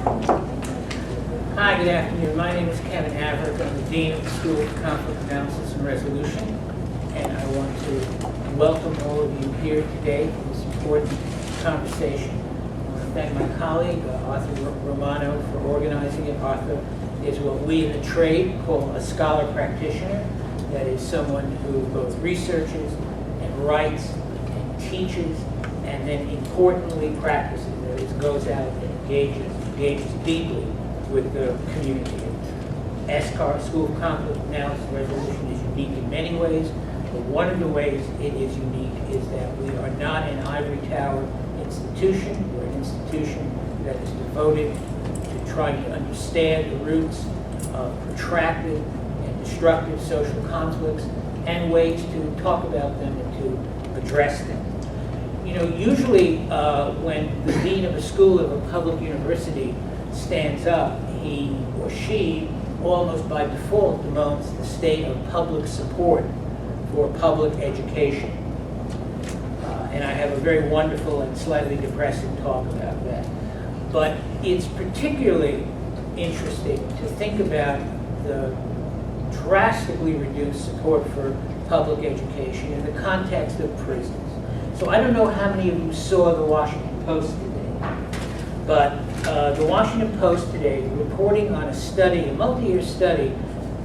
Hi, good afternoon. My name is Kevin Averick. I'm the Dean of the School of Conflict Analysis and Resolution, and I want to welcome all of you here today for this important conversation. I want to thank my colleague, Arthur Romano, for organizing it. Arthur is what we in the trade call a scholar practitioner. That is someone who both researches and writes and teaches and then importantly practices. That is, goes out and engages deeply with the community. SCAR, School of Conflict Analysis and Resolution, is unique in many ways, but one of the ways it is unique is that we are not an ivory tower institution. We're an institution that is devoted to trying to understand the roots of protracted and destructive social conflicts and ways to talk about them and to address them. You know, usually when the dean of a school of a public university stands up, he or she almost by default bemoans the state of public support for public education. And I have a very wonderful and slightly depressing talk about that. But it's particularly interesting to think about the drastically reduced support for public education in the context of prisons. So I don't know how many of you saw the Washington Post today, but the Washington Post today, reporting on a study, a multi-year study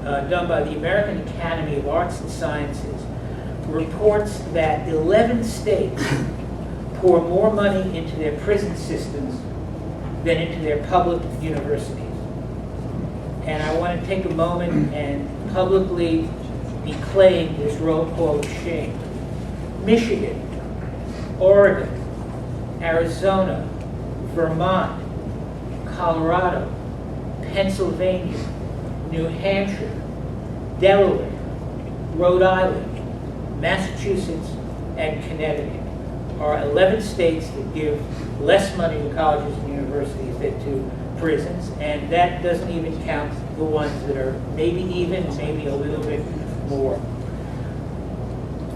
done by the American Academy of Arts and Sciences, reports that 11 states pour more money into their prison systems than into their public universities. And I want to take a moment and publicly declaim this roll call of shame. Michigan, Oregon, Arizona, Vermont, Colorado, Pennsylvania, New Hampshire, Delaware, Rhode Island, Massachusetts, and Connecticut are 11 states that give less money to colleges and universities than to prisons, and that doesn't even count the ones that are maybe a little bit more.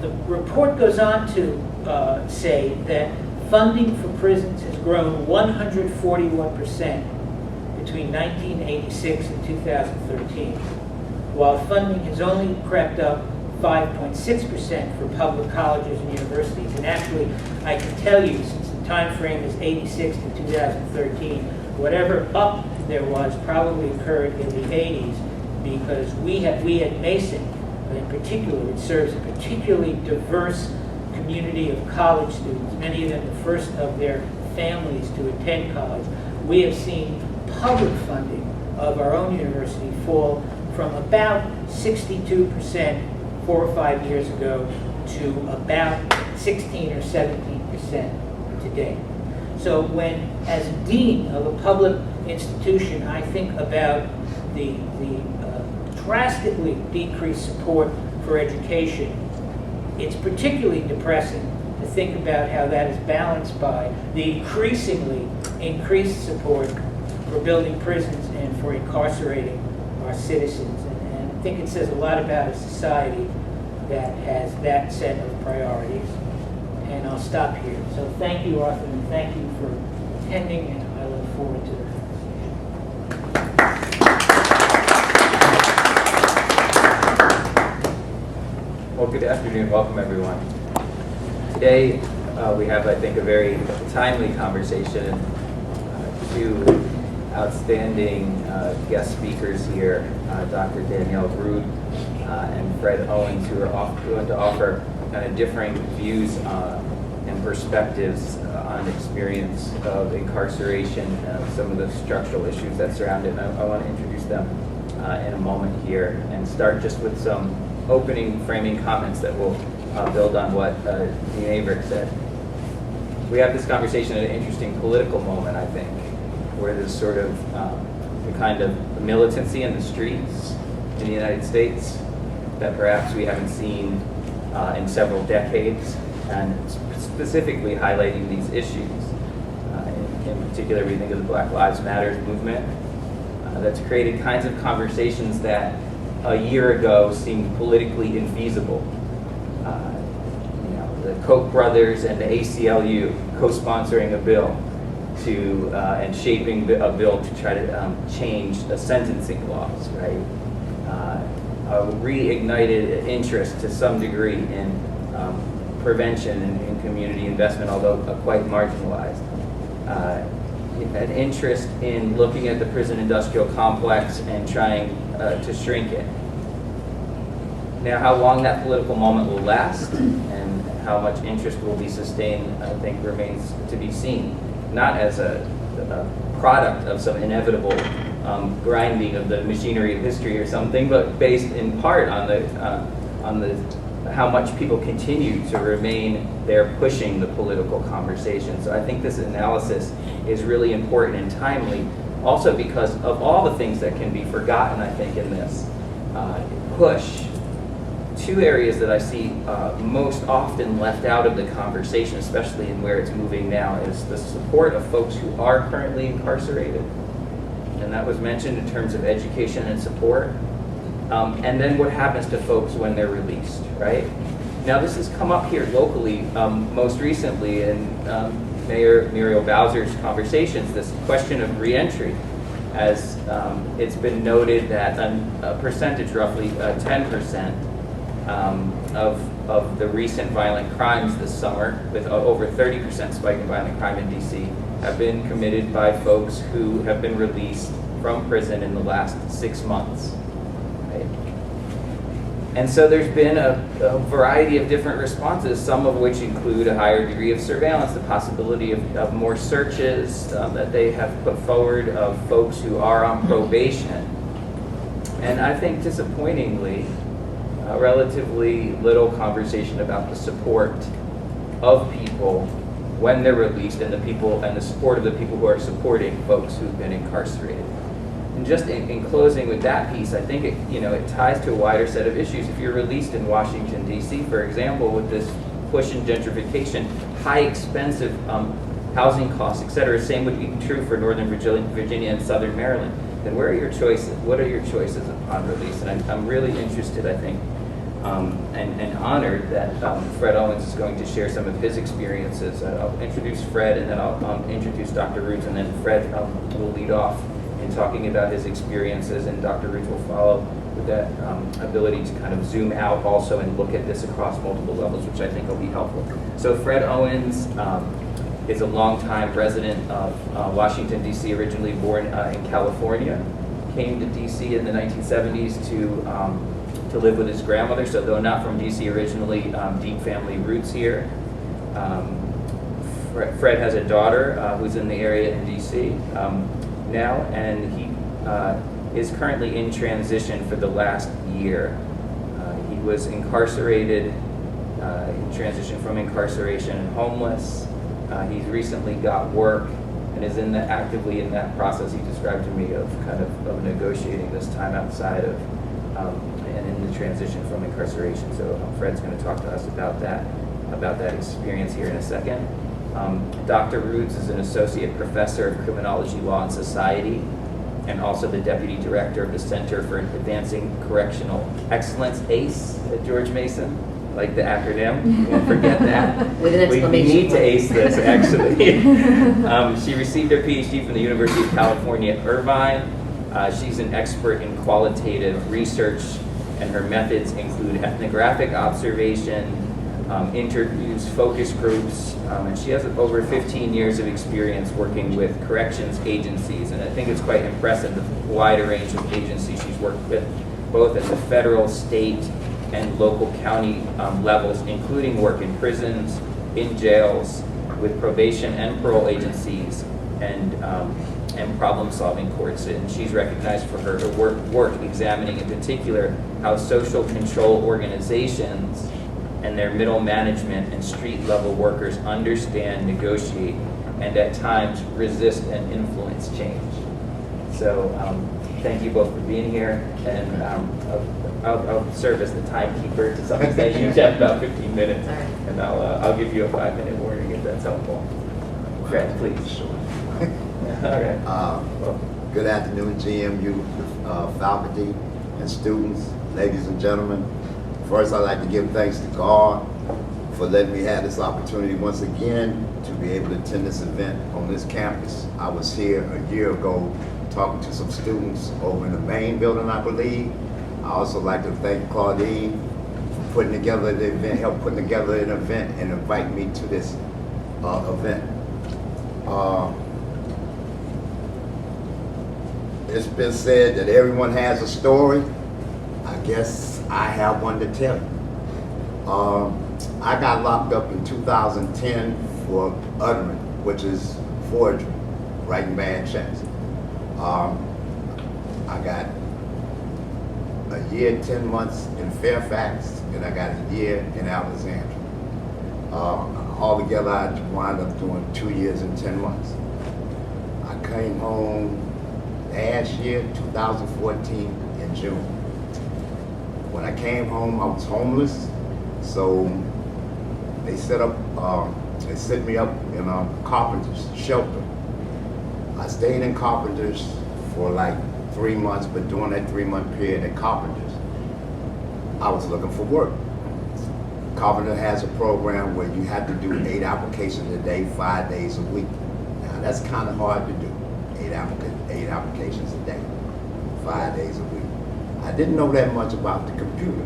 The report goes on to say that funding for prisons has grown 141% between 1986 and 2013, while funding has only crept up 5.6% for public colleges and universities. And actually, I can tell you, since the time frame is 86 to 2013, whatever up there was probably occurred in the 80s, because we at Mason, in particular, it serves a particularly diverse community of college students, many of them the first of their families to attend college. We have seen public funding of our own university fall from about 62% 4 or 5 years ago to about 16 or 17% today. So when, as dean of a public institution, I think about the drastically decreased support for education, it's particularly depressing to think about how that is balanced by the increasingly increased support for building prisons and for incarcerating our citizens. And I think it says a lot about a society that has that set of priorities. And I'll stop here. So thank you, Arthur, and thank you for attending, and I look forward to the Well, good afternoon. Welcome, everyone. Today, we have, I think, a very timely conversation. Two outstanding guest speakers here, Dr. Danielle Groot and Fred Owens, who are going to offer kind of differing views and perspectives on experience of incarceration and some of the structural issues that surround it. And I want to introduce them in a moment here and start just with some opening framing comments that will build on what Dean Averick said. We have this conversation at an interesting political moment, I think, where there's sort of the kind of militancy in the streets in the United States that perhaps we haven't seen in several decades, and specifically highlighting these issues. In particular, we think of the Black Lives Matter movement that's created kinds of conversations that a year ago seemed politically infeasible. The Koch brothers and the ACLU co-sponsoring a bill to and shaping a bill to try to change the sentencing laws, right? Reignited interest to some degree in prevention and community investment, although quite marginalized. An interest in looking at the prison industrial complex and trying to shrink it. Now, how long that political moment will last and how much interest will be sustained, I think, remains to be seen. Not as a product of some inevitable grinding of the machinery of history or something, but based in part on the how much people continue to remain there pushing the political conversation. So I think this analysis is really important and timely, also because of all the things that can be forgotten, I think, in this push. Two areas that I see most often left out of the conversation, especially in where it's moving now, is the support of folks who are currently incarcerated. And that was mentioned in terms of education and support. And then what happens to folks when they're released, right? Now this has come up here locally most recently in Mayor Muriel Bowser's conversations, this question of reentry. As it's been noted that a percentage, roughly 10%, of the recent violent crimes this summer, with over 30% spike in violent crime in DC, have been committed by folks who have been released from prison in the last 6 months. Right? And so there's been a variety of different responses, some of which include a higher degree of surveillance, the possibility of more searches that they have put forward of folks who are on probation. And I think, disappointingly, relatively little conversation about the support of people when they're released, and the people and the support of the people who are supporting folks who've been incarcerated. And just in closing with that piece, I think it ties to a wider set of issues. If you're released in Washington, D.C., for example, with this push in gentrification, high expensive housing costs, et cetera, same would be true for Northern Virginia and Southern Maryland, then where are your choices? What are your choices upon release? And I'm really interested, I think, and honored that Fred Owens is going to share some of his experiences. I'll introduce Fred, and then I'll introduce Dr. Roots, and then Fred will lead off in talking about his experiences, and Dr. Roots will follow with that ability to kind of zoom out also and look at this across multiple levels, which I think will be helpful. So Fred Owens is a longtime resident of Washington, D.C., originally born in California, came to D.C. in the 1970s to live with his grandmother, so though not from D.C. originally, deep family roots here. Fred has a daughter who's in the area in D.C. Now, and he is currently in transition for the last year. He was incarcerated, in transition from incarceration and homeless. He's recently got work and is actively in that process he described to me of kind of negotiating this time outside of and in the transition from incarceration. So Fred's going to talk to us about that experience here in a second. Dr. Roots is an associate professor of criminology, law, and society, and also the deputy director of the Center for Advancing Correctional Excellence, ACE, at George Mason. Like the acronym, you won't forget that. With an exclamation. We need to ace this, actually. She received her PhD from the University of California at Irvine. She's an expert in qualitative research, and her methods include ethnographic observation, interviews, focus groups, and she has over 15 years of experience working with corrections agencies, and I think it's quite impressive the wider range of agencies she's worked with, both at the federal, state, and local county levels, including work in prisons, in jails, with probation and parole agencies, and problem-solving courts. And she's recognized for her work examining in particular how social control organizations and their middle management and street-level workers understand, negotiate, and at times resist and influence change. So thank you both for being here, and I'll serve as the timekeeper to some extent. You have about 15 minutes, and I'll give you a 5-minute warning if that's helpful. Fred, please. Sure. All right. Good afternoon, GMU faculty and students, ladies and gentlemen. First, I'd like to give thanks to God for letting me have this opportunity once again to be able to attend this event on this campus. I was here a year ago talking to some students over in the main building, I believe. I also like to thank Claudine for putting together the event, help putting together an event and invite me to this event. It's been said that everyone has a story. I guess I have one to tell you. I got locked up in 2010 for uttering, which is forgery, writing bad checks. I got a year, 10 months in Fairfax, and I got a year in Alexandria. Altogether, I wound up doing 2 years and 10 months. I came home last year, 2014, in June. When I came home, I was homeless, so they set me up in a carpenter's shelter. I stayed in Carpenter's for like 3 months, but during that 3-month period at Carpenter's, I was looking for work. Carpenter has a program where you have to do 8 applications a day, 5 days a week. Now that's kind of hard to do, 8 applications a day, 5 days a week. I didn't know that much about the computer.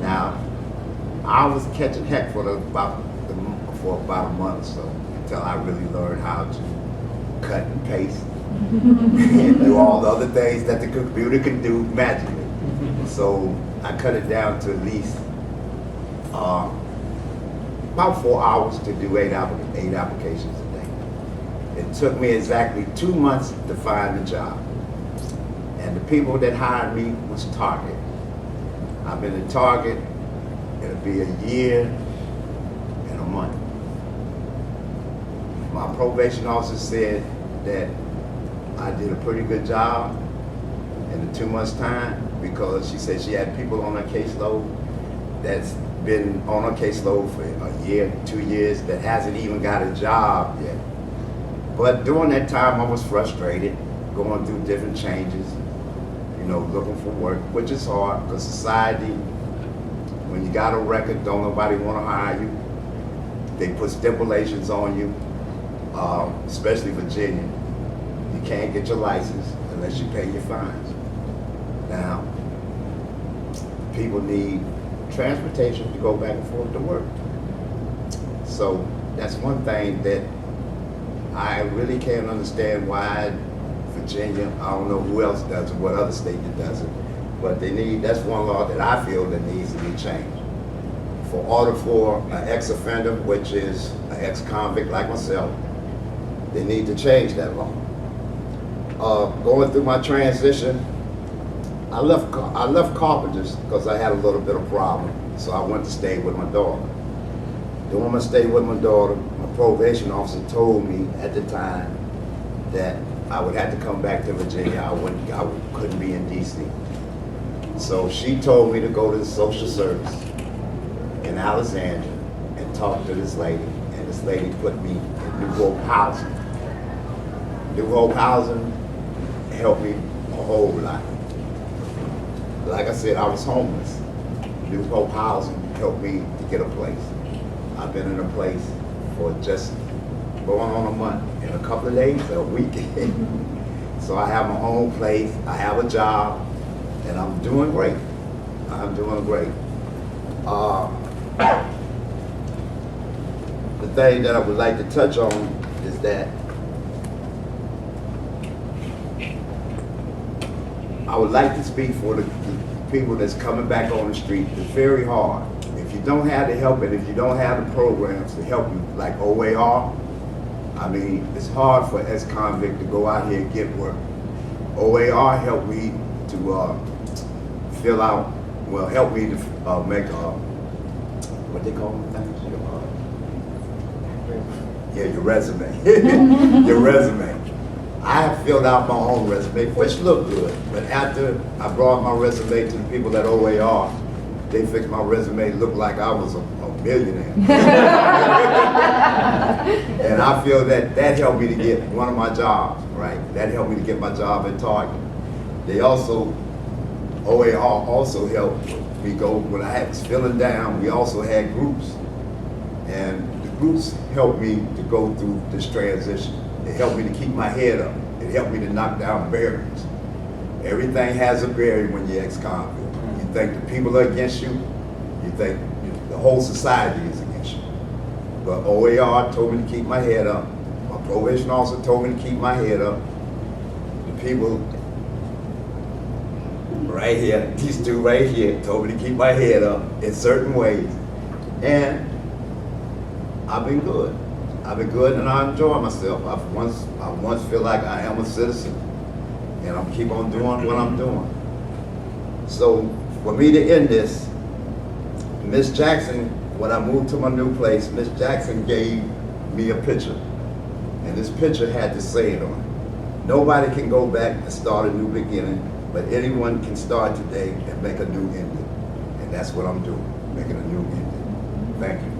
Now, I was catching heck for about a month or so until I really learned how to cut and paste and do all the other things that the computer can do magically. So I cut it down to at least about 4 hours to do 8 applications a day. It took me exactly 2 months to find a job. And the people that hired me was Target. I've been at Target, it'll be a year and a month. My probation officer said that I did a pretty good job in the 2 months' time, because she said she had people on her caseload that's been on her caseload for a year, 2 years, that hasn't even got a job yet. But during that time, I was frustrated, going through different changes, looking for work, which is hard, because society, when you got a record, don't nobody want to hire you. They put stipulations on you, especially Virginia. You can't get your license unless you pay your fines. Now, people need transportation to go back and forth to work. So that's one thing that I really can't understand why Virginia, I don't know who else does it, what other state that does it, but that's one law that I feel that needs to be changed. For order for an ex-offender, which is an ex-convict like myself, they need to change that law. Going through my transition, I left Carpenter's because I had a little bit of problem, so I went to stay with my daughter. During my stay with my daughter, my probation officer told me at the time that I would have to come back to Virginia. I couldn't be in DC. So she told me to go to the social service in Alexandria and talk to this lady. And this lady put me in New Hope Housing. New Hope Housing helped me a whole lot. Like I said, I was homeless. New Hope Housing helped me to get a place. I've been in a place for just going on a month, in a couple of days, a week. So I have my own place, I have a job, and I'm doing great. I'm doing great. The thing that I would like to touch on is that I would like to speak for the people that's coming back on the street. It's very hard. If you don't have the help and if you don't have the programs to help you, like OAR, I mean, it's hard for ex-convict to go out here and get work. OAR helped me to help me to make what they call them things? Your resume. Your resume. I have filled out my own resume, which looked good, but after I brought my resume to the people at OAR, they fixed my resume to look like I was a millionaire. And I feel that helped me to get one of my jobs, right? That helped me to get my job at Target. OAR also helped me go, when I was feeling down, we also had groups. And the Roots helped me to go through this transition. It helped me to keep my head up. It helped me to knock down barriers. Everything has a barrier when you're ex-convict. You think the people are against you. You think the whole society is against you. But OAR told me to keep my head up. My probation officer told me to keep my head up. The people right here, these two right here, told me to keep my head up in certain ways. And I've been good. I've been good and I enjoy myself. I once feel like I am a citizen and I'm keep on doing what I'm doing. So for me to end this, Miss Jackson, when I moved to my new place, Miss Jackson gave me a picture. And this picture had to say it on it. Nobody can go back and start a new beginning, but anyone can start today and make a new ending. And that's what I'm doing, making a new ending. Thank you.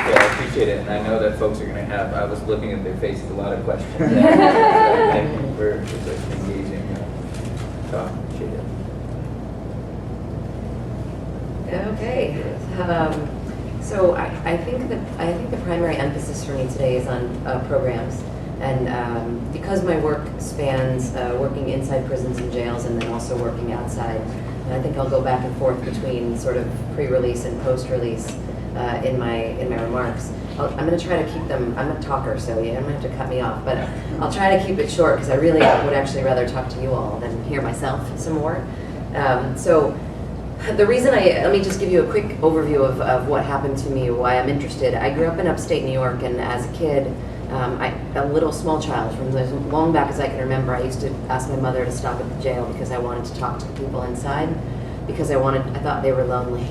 Yeah, I appreciate it, and I know that folks are going to have, I was looking at their faces, a lot of questions. Thank you for such an engaging talk. Appreciate it. Okay. So I think the primary emphasis for me today is on programs, and because my work spans working inside prisons and jails and then also working outside, and I think I'll go back and forth between sort of pre-release and post-release in my remarks. I'm going to try to keep them. I'm a talker, so yeah, I'm going to have to cut me off, but I'll try to keep it short because I really would actually rather talk to you all than hear myself some more. So. The reason let me just give you a quick overview of what happened to me, why I'm interested. I grew up in upstate New York, and as a kid, a little small child, from as long back as I can remember, I used to ask my mother to stop at the jail because I wanted to talk to the people inside, because I thought they were lonely.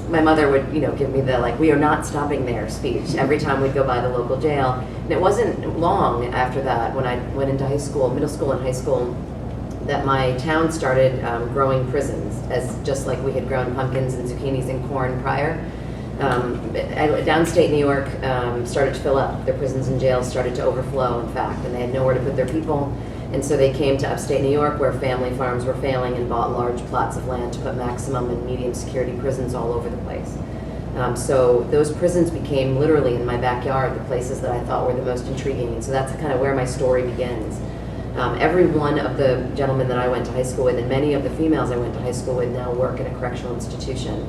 My mother would, give me the, we are not stopping there speech every time we'd go by the local jail. And it wasn't long after that, when I went into high school, middle school and high school, that my town started growing prisons, as just like we had grown pumpkins and zucchinis and corn prior. Downstate New York started to fill up. Their prisons and jails started to overflow, in fact, and they had nowhere to put their people. And so they came to upstate New York, where family farms were failing, and bought large plots of land to put maximum and medium security prisons all over the place. So those prisons became literally in my backyard, the places that I thought were the most intriguing. And so that's kind of where my story begins. Every one of the gentlemen that I went to high school with, and many of the females I went to high school with, now work in a correctional institution.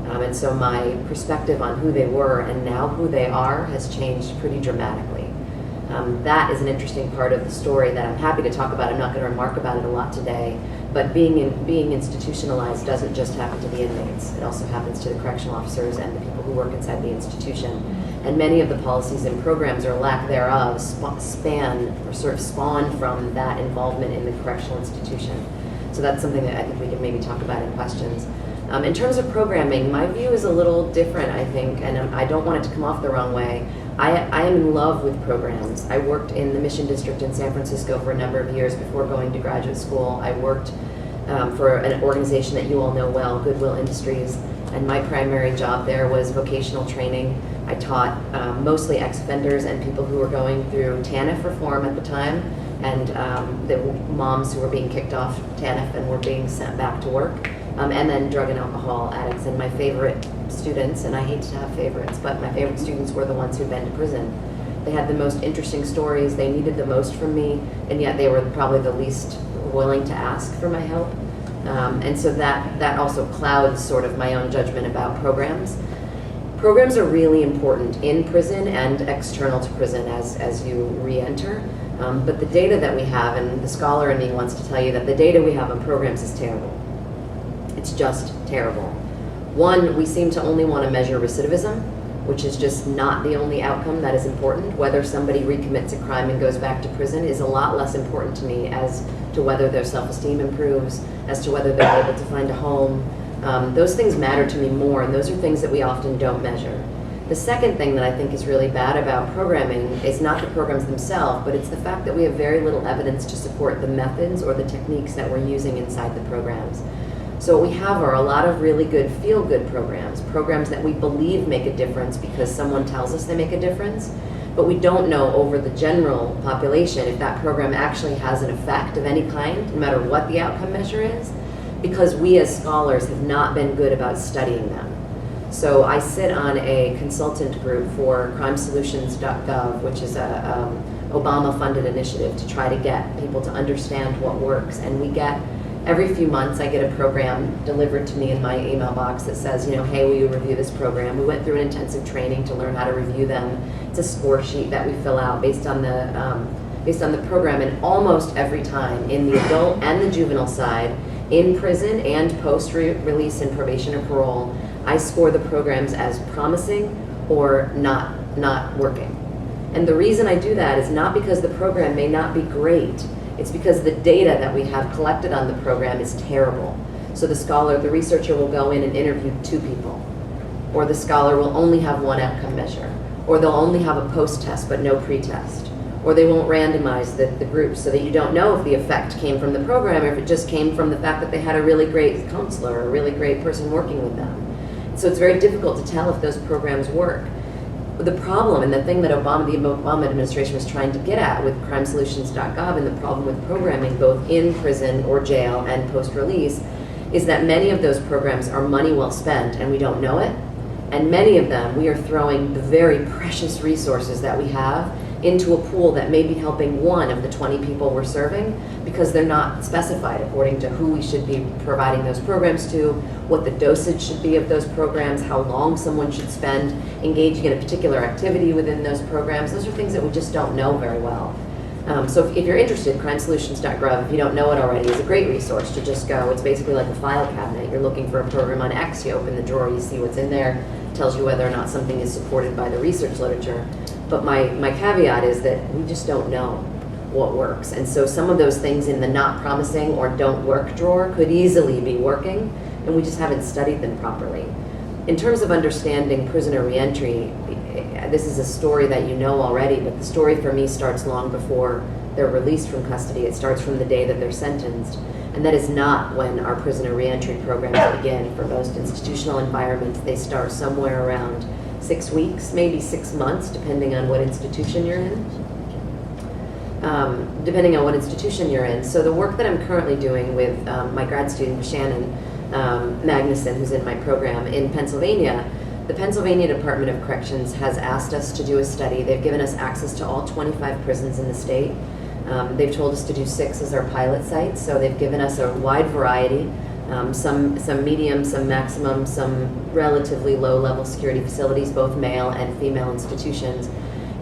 And so my perspective on who they were and now who they are has changed pretty dramatically. That is an interesting part of the story that I'm happy to talk about. I'm not going to remark about it a lot today, but being institutionalized doesn't just happen to the inmates. It also happens to the correctional officers and the people who work inside the institution. And many of the policies and programs, or lack thereof, spawn from that involvement in the correctional institution. So that's something that I think we can maybe talk about in questions. In terms of programming, my view is a little different, I think, and I don't want it to come off the wrong way. I am in love with programs. I worked in the Mission District in San Francisco for a number of years before going to graduate school. I worked for an organization that you all know well, Goodwill Industries, and my primary job there was vocational training. I taught mostly ex-offenders and people who were going through TANF reform at the time, and the moms who were being kicked off TANF and were being sent back to work, and then drug and alcohol addicts. And my favorite students, and I hate to have favorites, but my favorite students were the ones who'd been to prison. They had the most interesting stories, they needed the most from me, and yet they were probably the least willing to ask for my help. And so that also clouds sort of my own judgment about programs. Programs are really important in prison and external to prison as you re-enter. But the data that we have, and the scholar in me wants to tell you that the data we have on programs is terrible. It's just terrible. One, we seem to only want to measure recidivism, which is just not the only outcome that is important. Whether somebody recommits a crime and goes back to prison is a lot less important to me as to whether their self-esteem improves, as to whether they're able to find a home. Those things matter to me more, and those are things that we often don't measure. The second thing that I think is really bad about programming is not the programs themselves, but it's the fact that we have very little evidence to support the methods or the techniques that we're using inside the programs. So what we have are a lot of really good feel-good programs that we believe make a difference because someone tells us they make a difference, but we don't know over the general population if that program actually has an effect of any kind, no matter what the outcome measure is. because we as scholars have not been good about studying them. So I sit on a consultant group for crimesolutions.gov, which is a Obama-funded initiative to try to get people to understand what works. And we get, every few months, I get a program delivered to me in my email box that says, hey, will you review this program? We went through an intensive training to learn how to review them. It's a score sheet that we fill out based on the program, and almost every time in the adult and the juvenile side, in prison and post-release in probation or parole, I score the programs as promising or not working. And the reason I do that is not because the program may not be great, it's because the data that we have collected on the program is terrible. So the researcher will go in and interview 2 people, or the scholar will only have 1 outcome measure, or they'll only have a post-test but no pre-test, or they won't randomize the groups so that you don't know if the effect came from the program or if it just came from the fact that they had a really great counselor or a really great person working with them. So it's very difficult to tell if those programs work. The problem, and the thing that the Obama administration was trying to get at with crimesolutions.gov, and the problem with programming both in prison or jail and post-release, is that many of those programs are money well spent and we don't know it. And many of them, we are throwing the very precious resources that we have into a pool that may be helping 1 of the 20 people we're serving, because they're not specified according to who we should be providing those programs to, what the dosage should be of those programs, how long someone should spend engaging in a particular activity within those programs. Those are things that we just don't know very well. So if you're interested, crimesolutions.gov, if you don't know it already, is a great resource to just go. It's basically like a file cabinet. You're looking for a program on X, you open the drawer, you see what's in there, tells you whether or not something is supported by the research literature. But my caveat is that we just don't know what works. And so some of those things in the not promising or don't work drawer could easily be working, and we just haven't studied them properly. In terms of understanding prisoner reentry, this is a story that you know already, but the story for me starts long before they're released from custody. It starts from the day that they're sentenced. And that is not when our prisoner reentry programs begin. For most institutional environments, they start somewhere around 6 weeks, maybe 6 months, depending on what institution you're in. So the work that I'm currently doing with my grad student, Shannon Magnuson, who's in my program in Pennsylvania, the Pennsylvania Department of Corrections has asked us to do a study. They've given us access to all 25 prisons in the state. They've told us to do 6 as our pilot sites, so they've given us a wide variety. Some medium, some maximum, some relatively low-level security facilities, both male and female institutions.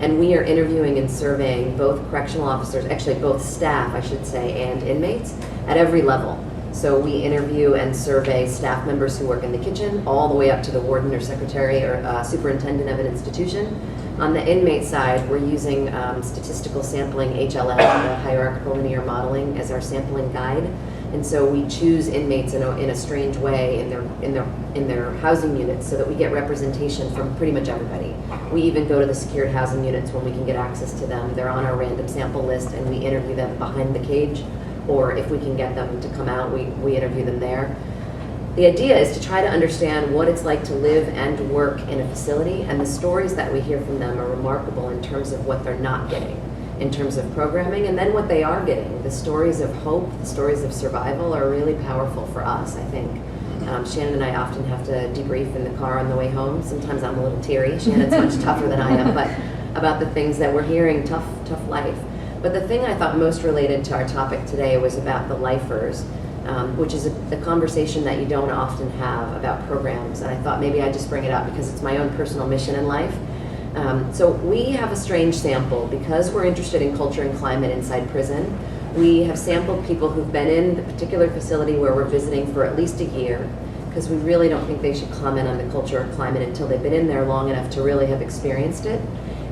And we are interviewing and surveying both correctional officers, actually both staff, I should say, and inmates at every level. So we interview and survey staff members who work in the kitchen, all the way up to the warden or secretary or superintendent of an institution. On the inmate side, we're using statistical sampling, HLM, the hierarchical linear modeling, as our sampling guide. And so we choose inmates in a strange way in their housing units so that we get representation from pretty much everybody. We even go to the secured housing units when we can get access to them. They're on our random sample list, and we interview them behind the cage, or if we can get them to come out, we interview them there. The idea is to try to understand what it's like to live and work in a facility, and the stories that we hear from them are remarkable in terms of what they're not getting in terms of programming, and then what they are getting. The stories of hope, the stories of survival are really powerful for us, I think. Shannon and I often have to debrief in the car on the way home. Sometimes I'm a little teary. Shannon's much tougher than I am, but about the things that we're hearing, tough life. But the thing I thought most related to our topic today was about the lifers, which is a conversation that you don't often have about programs. And I thought maybe I'd just bring it up because it's my own personal mission in life. So we have a strange sample. Because we're interested in culture and climate inside prison, we have sampled people who've been in the particular facility where we're visiting for at least a year, because we really don't think they should comment on the culture or climate until they've been in there long enough to really have experienced it.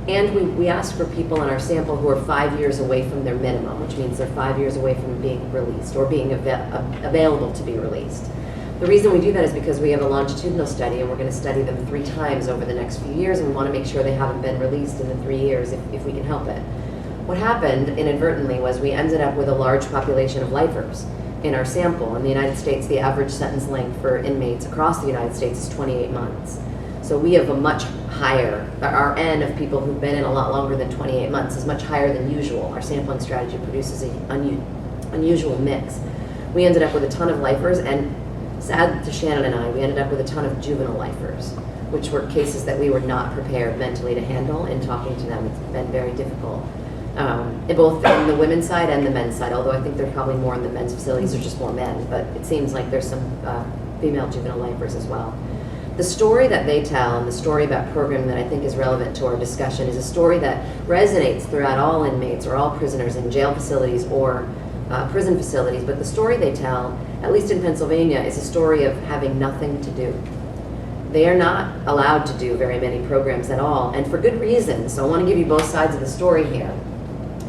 And we ask for people in our sample who are 5 years away from their minimum, which means they're 5 years away from being released or being available to be released. The reason we do that is because we have a longitudinal study, and we're going to study them 3 times over the next few years, and we want to make sure they haven't been released in the 3 years if we can help it. What happened inadvertently was we ended up with a large population of lifers in our sample. In the United States, the average sentence length for inmates across the United States is 28 months. So we have a much higher, our N of people who've been in a lot longer than 28 months is much higher than usual. Our sampling strategy produces an unusual mix. we ended up with a ton of lifers, and sad to Shannon and I, we ended up with a ton of juvenile lifers, which were cases that we were not prepared mentally to handle. In talking to them, it's been very difficult. Both on the women's side and the men's side, although I think there's probably more in the men's facilities, there's just more men, but it seems like there's some female juvenile lifers as well. The story that they tell, and the story about programming that I think is relevant to our discussion, is a story that resonates throughout all inmates or all prisoners in jail facilities or prison facilities, but the story they tell, at least in Pennsylvania, is a story of having nothing to do. They are not allowed to do very many programs at all, and for good reason, so I want to give you both sides of the story here.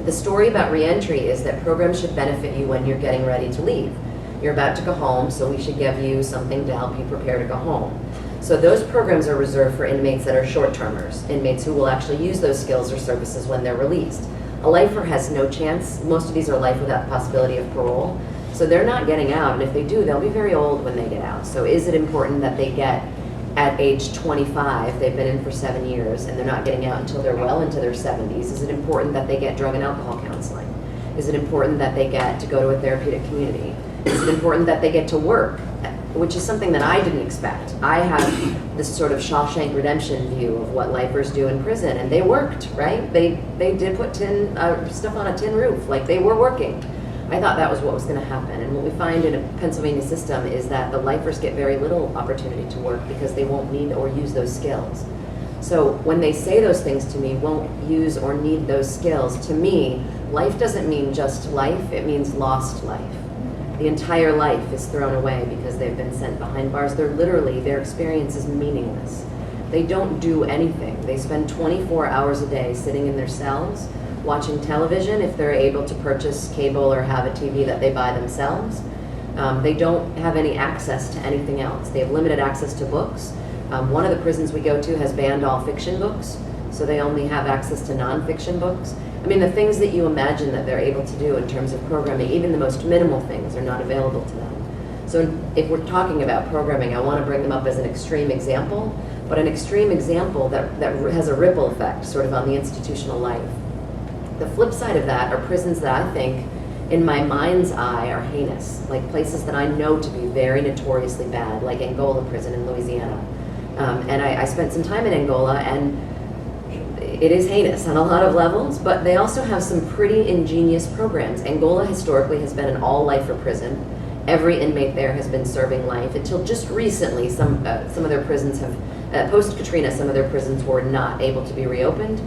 The story about reentry is that programs should benefit you when you're getting ready to leave. You're about to go home, so we should give you something to help you prepare to go home. So those programs are reserved for inmates that are short-termers, inmates who will actually use those skills or services when they're released. A lifer has no chance. Most of these are life without the possibility of parole. So they're not getting out, and if they do, they'll be very old when they get out. So is it important that they get at age 25, they've been in for 7 years, and they're not getting out until they're well into their 70s? Is it important that they get drug and alcohol counseling? Is it important that they get to go to a therapeutic community? Is it important that they get to work? Which is something that I didn't expect. I have this sort of Shawshank Redemption view of what lifers do in prison, and they worked, right? They did put stuff on a tin roof, like they were working. I thought that was what was going to happen, and what we find in a Pennsylvania system is that the lifers get very little opportunity to work because they won't need or use those skills. So when they say those things to me, won't use or need those skills, to me, life doesn't mean just life, it means lost life. The entire life is thrown away because they've been sent behind bars. Their experience is meaningless. They don't do anything. They spend 24 hours a day sitting in their cells, watching television if they're able to purchase cable or have a TV that they buy themselves. They don't have any access to anything else. They have limited access to books. One of the prisons we go to has banned all fiction books, so they only have access to nonfiction books. I mean, the things that you imagine that they're able to do in terms of programming, even the most minimal things, are not available to them. So if we're talking about programming, I want to bring them up as an extreme example, but an extreme example that has a ripple effect sort of on the institutional life. The flip side of that are prisons that I think, in my mind's eye, are heinous, like places that I know to be very notoriously bad, like Angola prison in Louisiana. And I spent some time in Angola, and it is heinous on a lot of levels, but they also have some pretty ingenious programs. Angola historically has been an all-lifer prison. Every inmate there has been serving life until just recently. Some of their prisons have, post-Katrina, some of their prisons were not able to be reopened.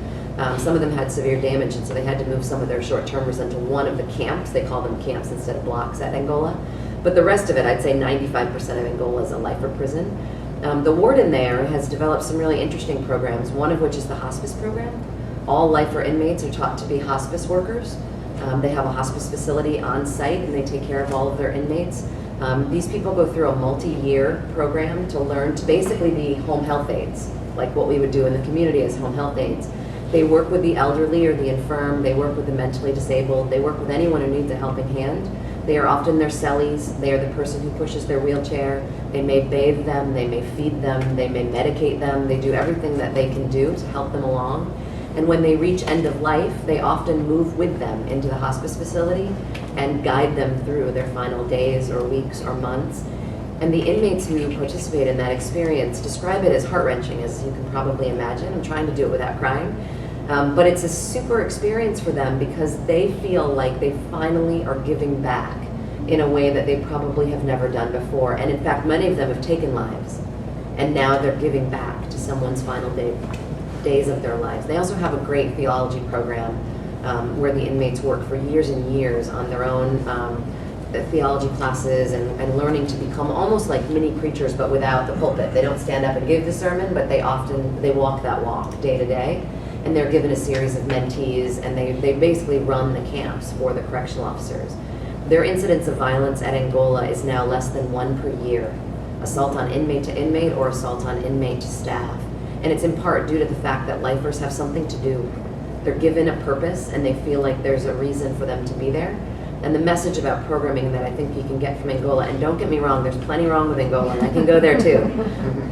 Some of them had severe damage, and so they had to move some of their short-termers into one of the camps. They call them camps instead of blocks at Angola. But the rest of it, I'd say 95% of Angola is a lifer prison. The warden there has developed some really interesting programs, one of which is the hospice program. All lifer inmates are taught to be hospice workers. They have a hospice facility on site, and they take care of all of their inmates. These people go through a multi-year program to learn to basically be home health aides, like what we would do in the community as home health aides. They work with the elderly or the infirm. They work with the mentally disabled. They work with anyone who needs a helping hand. They are often their cellies. They are the person who pushes their wheelchair. They may bathe them. They may feed them. They may medicate them. They do everything that they can do to help them along. And when they reach end of life, they often move with them into the hospice facility and guide them through their final days or weeks or months. And the inmates who participate in that experience describe it as heart-wrenching, as you can probably imagine. I'm trying to do it without crying. But it's a super experience for them because they feel like they finally are giving back in a way that they probably have never done before. And in fact, many of them have taken lives, and now they're giving back to someone's final days of their lives. They also have a great theology program where the inmates work for years and years on their own theology classes and learning to become almost like mini preachers, but without the pulpit. They don't stand up and give the sermon, but they walk that walk day to day. And they're given a series of mentees, and they basically run the camps for the correctional officers. Their incidence of violence at Angola is now less than 1 per year. Assault on inmate to inmate or assault on inmate to staff. And it's in part due to the fact that lifers have something to do. They're given a purpose, and they feel like there's a reason for them to be there. And the message about programming that I think you can get from Angola, and don't get me wrong, there's plenty wrong with Angola, and I can go there too.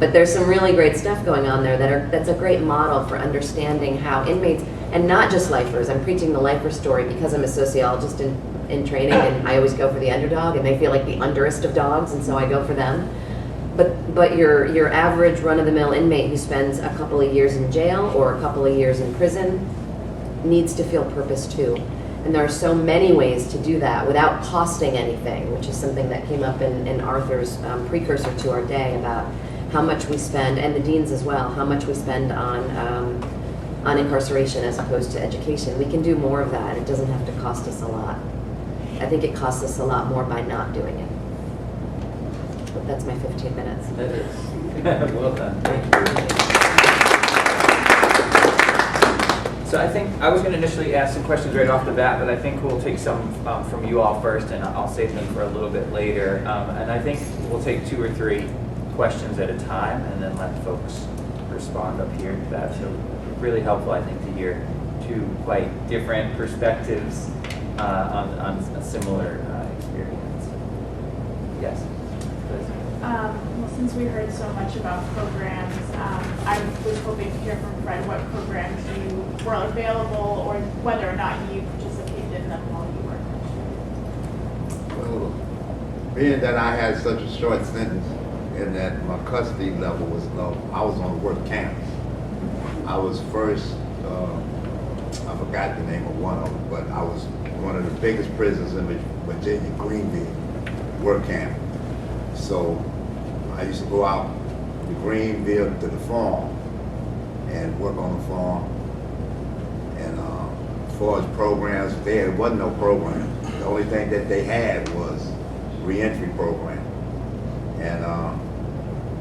But there's some really great stuff going on there that's a great model for understanding how inmates, and not just lifers, I'm preaching the lifer story because I'm a sociologist and in training, and I always go for the underdog, and they feel like the underest of dogs, and so I go for them. But your average run-of-the-mill inmate who spends a couple of years in jail or a couple of years in prison needs to feel purpose too. And there are so many ways to do that without costing anything, which is something that came up in Arthur's precursor to our day about how much we spend, and the deans as well, how much we spend on incarceration as opposed to education. We can do more of that. It doesn't have to cost us a lot. I think it costs us a lot more by not doing it. But that's my 15 minutes. That is well done. Thank you. So I think I was going to initially ask some questions right off the bat, but I think we'll take some from you all first, and I'll save them for a little bit later. And I think we'll take 2 or 3 questions at a time, and then let folks respond up here to that. So really helpful, I think, to hear 2 quite different perspectives on a similar experience. Yes. Well, since we heard so much about programs, I was hoping to hear from Fred what programs you were available or whether or not you participated in them while you were incarcerated. Well, being that I had such a short sentence and that my custody level was low, I was on work camps. I was first, I forgot the name of one of them, but I was one of the biggest prisons in Virginia, Greenville, work camp. So I used to go out to Greenville to the farm and work on the farm. And as far as programs, there wasn't no program. The only thing that they had was reentry program. And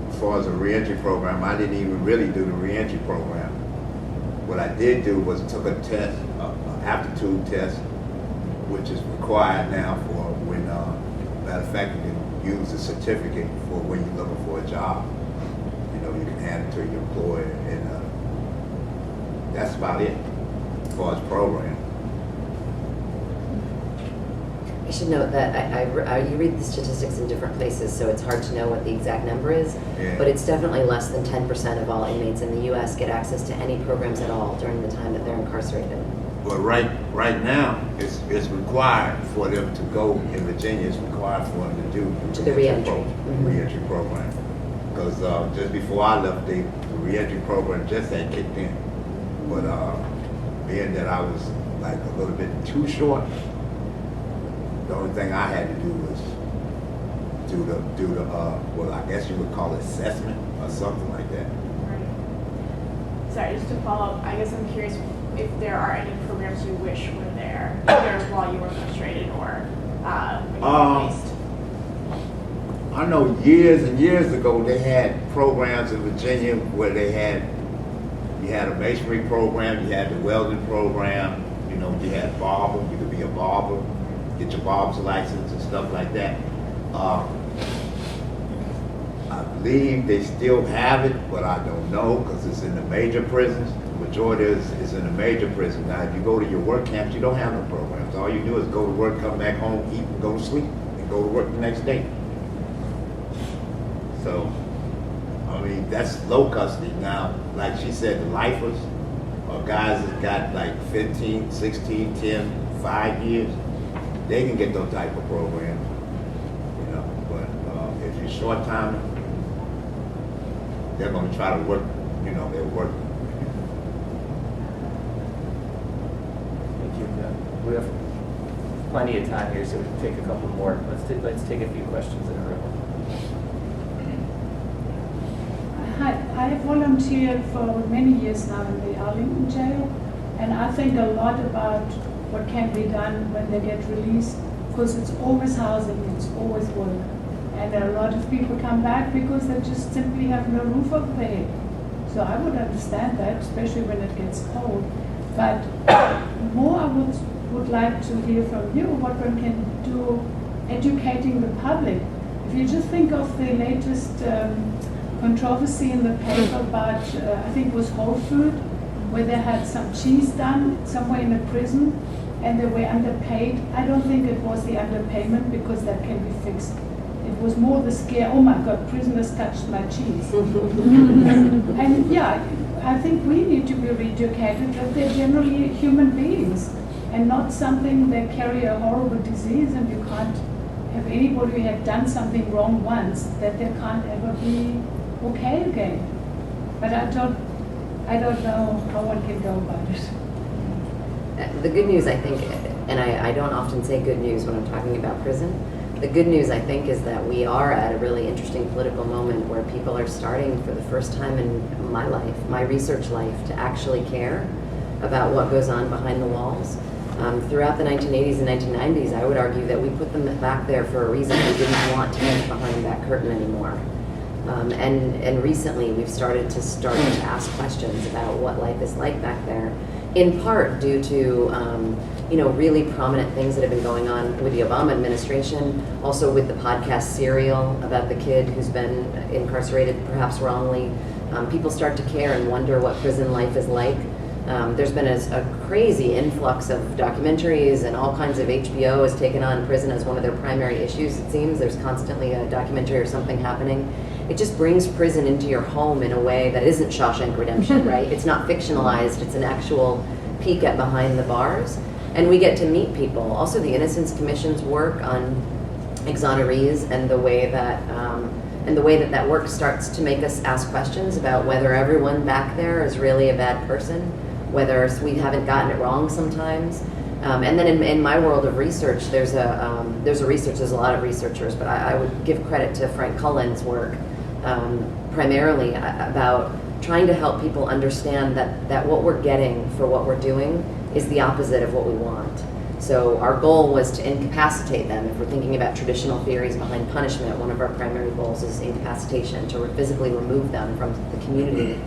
as far as a reentry program, I didn't even really do the reentry program. What I did do was took a test, an aptitude test, which is required now for when, matter of fact, you can use a certificate for when you're looking for a job. You know, you can hand it to your employer, and that's about it as far as program. I should note that you read the statistics in different places, so it's hard to know what the exact number is, Yeah. but it's definitely less than 10% of all inmates in the U.S. get access to any programs at all during the time that they're incarcerated. But right now, it's required for them to go in Virginia. It's required for them to do The reentry. Reentry program. Because just before I left, the reentry program just had kicked in. But being that I was like a little bit too short, the only thing I had to do was do the well, I guess you would call it assessment or something like that. Right. Sorry, just to follow up, I guess I'm curious if there are any programs you wish were there, either while you were frustrated or when you were released. I know years and years ago they had programs in Virginia where you had a masonry program, you had the welding program, you know, you had barber, you could be a barber, get your barber's license and stuff like that. I believe they still have it, but I don't know because it's in the major prisons. The majority is in the major prison. Now, if you go to your work camps, you don't have no programs. All you do is go to work, come back home, eat, and go to sleep, and go to work the next day. So, I mean, that's low custody. Now, like she said, the lifers or guys that got like 15, 16, 10, 5 years, they can get those type of programs, you know. But if you're short time, they're going to try to work, you know, they'll work. Thank you. We have plenty of time here, so we can take a couple more. Let's take a few questions in a row. Hi, I have volunteered for many years now in the Arlington jail, and I think a lot about what can be done when they get released, because it's always housing, it's always work. And a lot of people come back because they just simply have no roof over their head. So I would understand that, especially when it gets cold. But more I would like to hear from you what one can do educating the public. If you just think of the latest controversy in the paper about, I think it was Whole Food, where they had some cheese done somewhere in a prison and they were underpaid. I don't think it was the underpayment because that can be fixed. It was more the scare, oh my God, prisoners touched my cheese. And yeah, I think we need to be educated that they're generally human beings and not something they carry a horrible disease, and you can't have anybody who had done something wrong once that they can't ever be okay again. But I don't know how one can go about it. The good news, I think, and I don't often say good news when I'm talking about prison, the good news, I think, is that we are at a really interesting political moment where people are starting for the first time in my life, my research life, to actually care about what goes on behind the walls. Throughout the 1980s and 1990s, I would argue that we put them back there for a reason. We didn't want to be behind that curtain anymore. And recently, we've started to ask questions about what life is like back there, in part due to really prominent things that have been going on with the Obama administration, also with the podcast Serial about the kid who's been incarcerated, perhaps wrongly. People start to care and wonder what prison life is like. There's been a crazy influx of documentaries, and all kinds of HBO has taken on prison as one of their primary issues, it seems. There's constantly a documentary or something happening. It just brings prison into your home in a way that isn't Shawshank Redemption, right? It's not fictionalized, it's an actual peek at behind the bars. And we get to meet people. Also, the Innocence Commission's work on exonerees and the way that that work starts to make us ask questions about whether everyone back there is really a bad person, whether we haven't gotten it wrong sometimes. And then in my world of research, there's a lot of researchers, but I would give credit to Frank Cullen's work, primarily about trying to help people understand that what we're getting for what we're doing is the opposite of what we want. So our goal was to incapacitate them. If we're thinking about traditional theories behind punishment, one of our primary goals is incapacitation, to physically remove them from the community.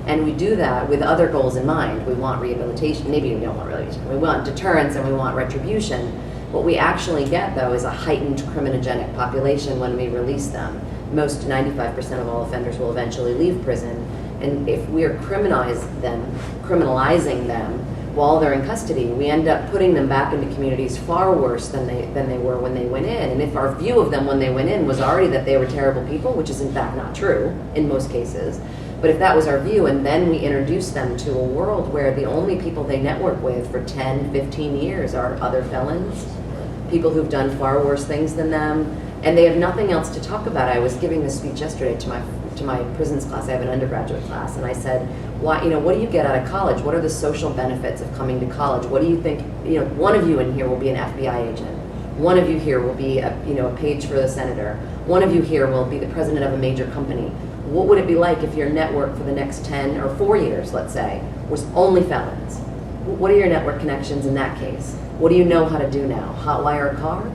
And we do that with other goals in mind. We want rehabilitation, maybe we don't want rehabilitation, we want deterrence and we want retribution. What we actually get, though, is a heightened criminogenic population when we release them. Most 95% of all offenders will eventually leave prison. And if we are criminalizing them while they're in custody, we end up putting them back into communities far worse than they were when they went in. And if our view of them when they went in was already that they were terrible people, which is in fact not true in most cases, but if that was our view, and then we introduce them to a world where the only people they network with for 10, 15 years are other felons, people who've done far worse things than them, and they have nothing else to talk about. I was giving this speech yesterday to my prisons class. I have an undergraduate class, and I said, what do you get out of college? What are the social benefits of coming to college? What do you think? One of you in here will be an FBI agent. One of you here will be a page for the senator. One of you here will be the president of a major company. What would it be like if your network for the next 10 or 4 years, let's say, was only felons? What are your network connections in that case? What do you know how to do now? Hotwire a car?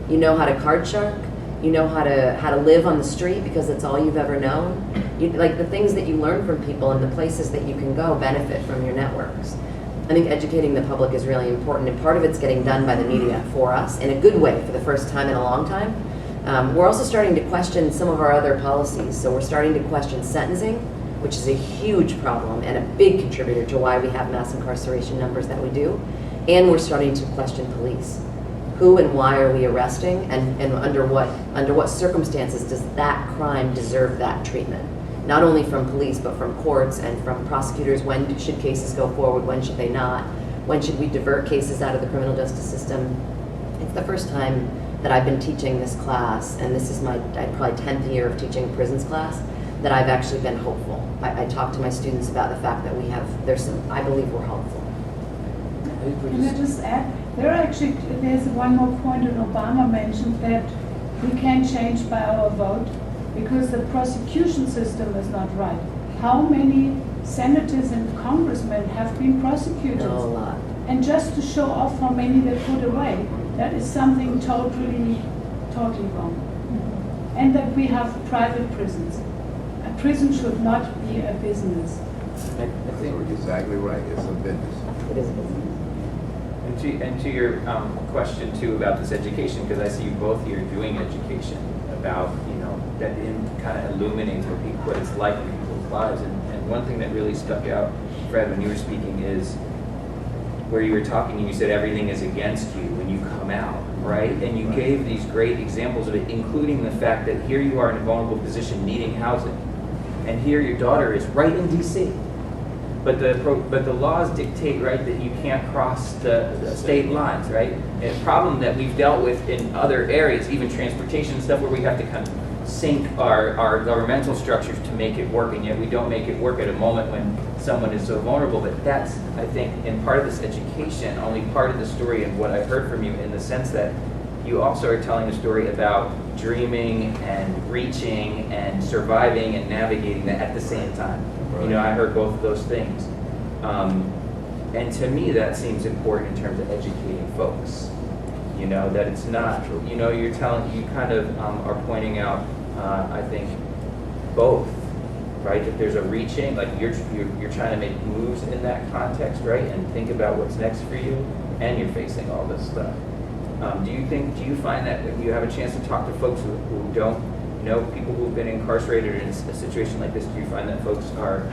You know how to card shark? You know how to live on the street because it's all you've ever known? Like the things that you learn from people and the places that you can go benefit from your networks. I think educating the public is really important, and part of it's getting done by the media for us in a good way for the first time in a long time. We're also starting to question some of our other policies. So we're starting to question sentencing, which is a huge problem and a big contributor to why we have mass incarceration numbers that we do. And we're starting to question police. Who and why are we arresting, and under what circumstances does that crime deserve that treatment? Not only from police, but from courts and from prosecutors. When should cases go forward? When should they not? When should we divert cases out of the criminal justice system? It's the first time that I've been teaching this class, and this is my probably 10th year of teaching a prisons class, that I've actually been hopeful. I talk to my students about the fact that I believe we're hopeful. Can I just add? There's one more point that Obama mentioned, that we can't change by our vote because the prosecution system is not right. How many senators and congressmen have been prosecuted? A lot. And just to show off how many they put away, that is something totally wrong. And that we have private prisons. A prison should not be a business. I think You're exactly right. It's a business. It is a business. And to your question too about this education, because I see you both here doing education about that kind of illuminates what it's like in people's lives. And one thing that really stuck out, Fred, when you were speaking is where you were talking and you said everything is against you when you come out, right? And you gave these great examples of it, including the fact that here you are in a vulnerable position needing housing, and here your daughter is right in DC. but the laws dictate, right, that you can't cross the state lines, right? And a problem that we've dealt with in other areas, even transportation and stuff, where we have to kind of sync our governmental structures to make it work, and yet we don't make it work at a moment when someone is so vulnerable. But that's, I think, in part of this education, only part of the story and what I heard from you, in the sense that you also are telling a story about dreaming and reaching and surviving and navigating that at the same time. You know, I heard both of those things. And to me, that seems important in terms of educating folks. You know, that it's not, you know, you kind of are pointing out, I think, both, right? That there's a reaching, like you're trying to make moves in that context, right? And think about what's next for you, and you're facing all this stuff. Do you find that when you have a chance to talk to folks who don't know people who've been incarcerated in a situation like this, do you find that folks are,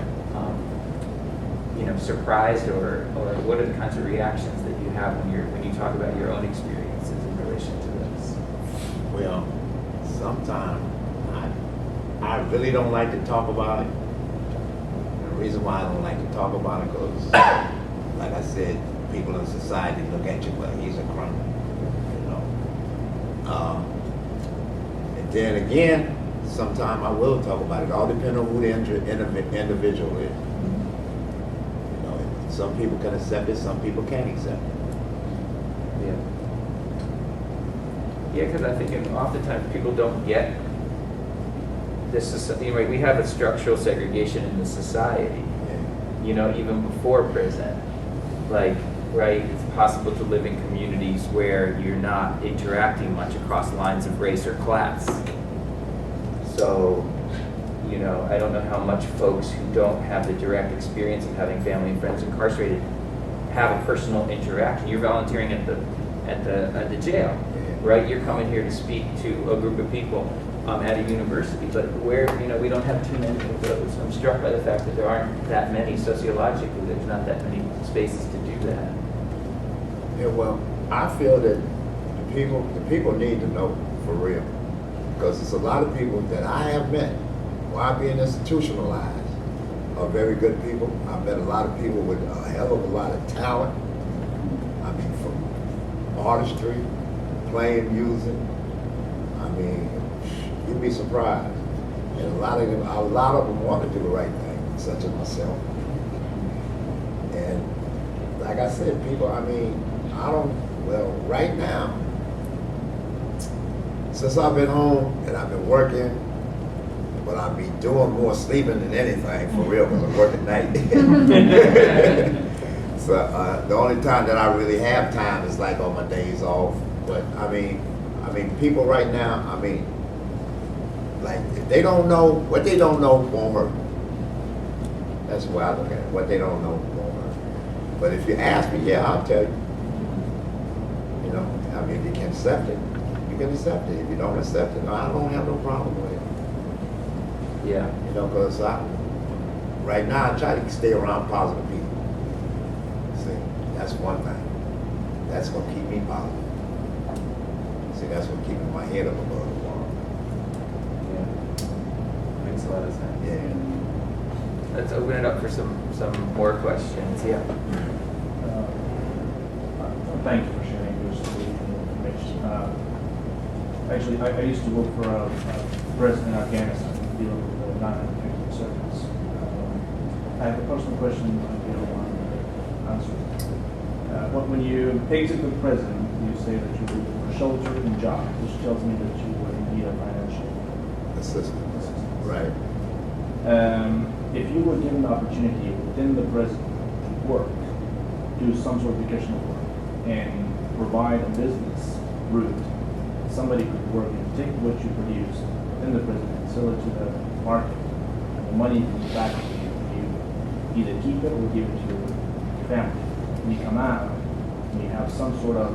you know, surprised, or what are the kinds of reactions that you have when you talk about your own experiences in relation to this? Well, sometimes I really don't like to talk about it. The reason why I don't like to talk about it, because, like I said, people in society look at you, well, he's a criminal, you know. And then again, sometimes I will talk about it. It all depends on who the individual is. You know, some people can accept it, some people can't accept it. Yeah. Yeah, because I think oftentimes people don't get this. Right, we have a structural segregation in the society. Yeah. You know, even before prison, like, right, it's possible to live in communities where you're not interacting much across lines of race or class. So, you know, I don't know how much folks who don't have the direct experience of having family and friends incarcerated have a personal interaction. You're volunteering at the jail, right? You're coming here to speak to a group of people at a university, but where, you know, we don't have too many of those. I'm struck by the fact that there aren't that many sociologically. There's not that many spaces to do that. Yeah, well, I feel that the people need to know for real, because there's a lot of people that I have met while being institutionalized are very good people. I've met a lot of people with a hell of a lot of talent. I mean, from artistry, playing music. I mean, you'd be surprised. And a lot of them want to do the right thing, such as myself. And like I said, people, I mean, right now, since I've been home and I've been working, but I've been doing more sleeping than anything, for real, because I work at night. So the only time that I really have time is like on my days off. But I mean, people right now, I mean, like, if they don't know, what they don't know won't hurt. That's the way I look at it. What they don't know won't hurt. But if you ask me, yeah, I'll tell you. You know, I mean, if you can accept it, you can accept it. If you don't accept it, I don't have no problem with it. Yeah. You know, because right now I try to stay around positive people. See, that's one thing. That's going to keep me positive. See, that's what keeping my head up above the water. Yeah. Makes a lot of sense. Yeah. Let's open it up for some more questions. Yeah. Thank you for sharing your story and information. Actually, I used to work for a president in Afghanistan, dealing with the non-active service. I have a personal question if you don't want to answer. When you exit the prison, you say that you were for shelter and job, which tells me that you were in need of financial Assistance. Right. If you were given the opportunity within the prison to work, do some sort of vocational work, and provide a business route, somebody could work and take what you produce within the prison and sell it to the market, and the money comes back to you. You either keep it or give it to your family. When you come out, and you have some sort of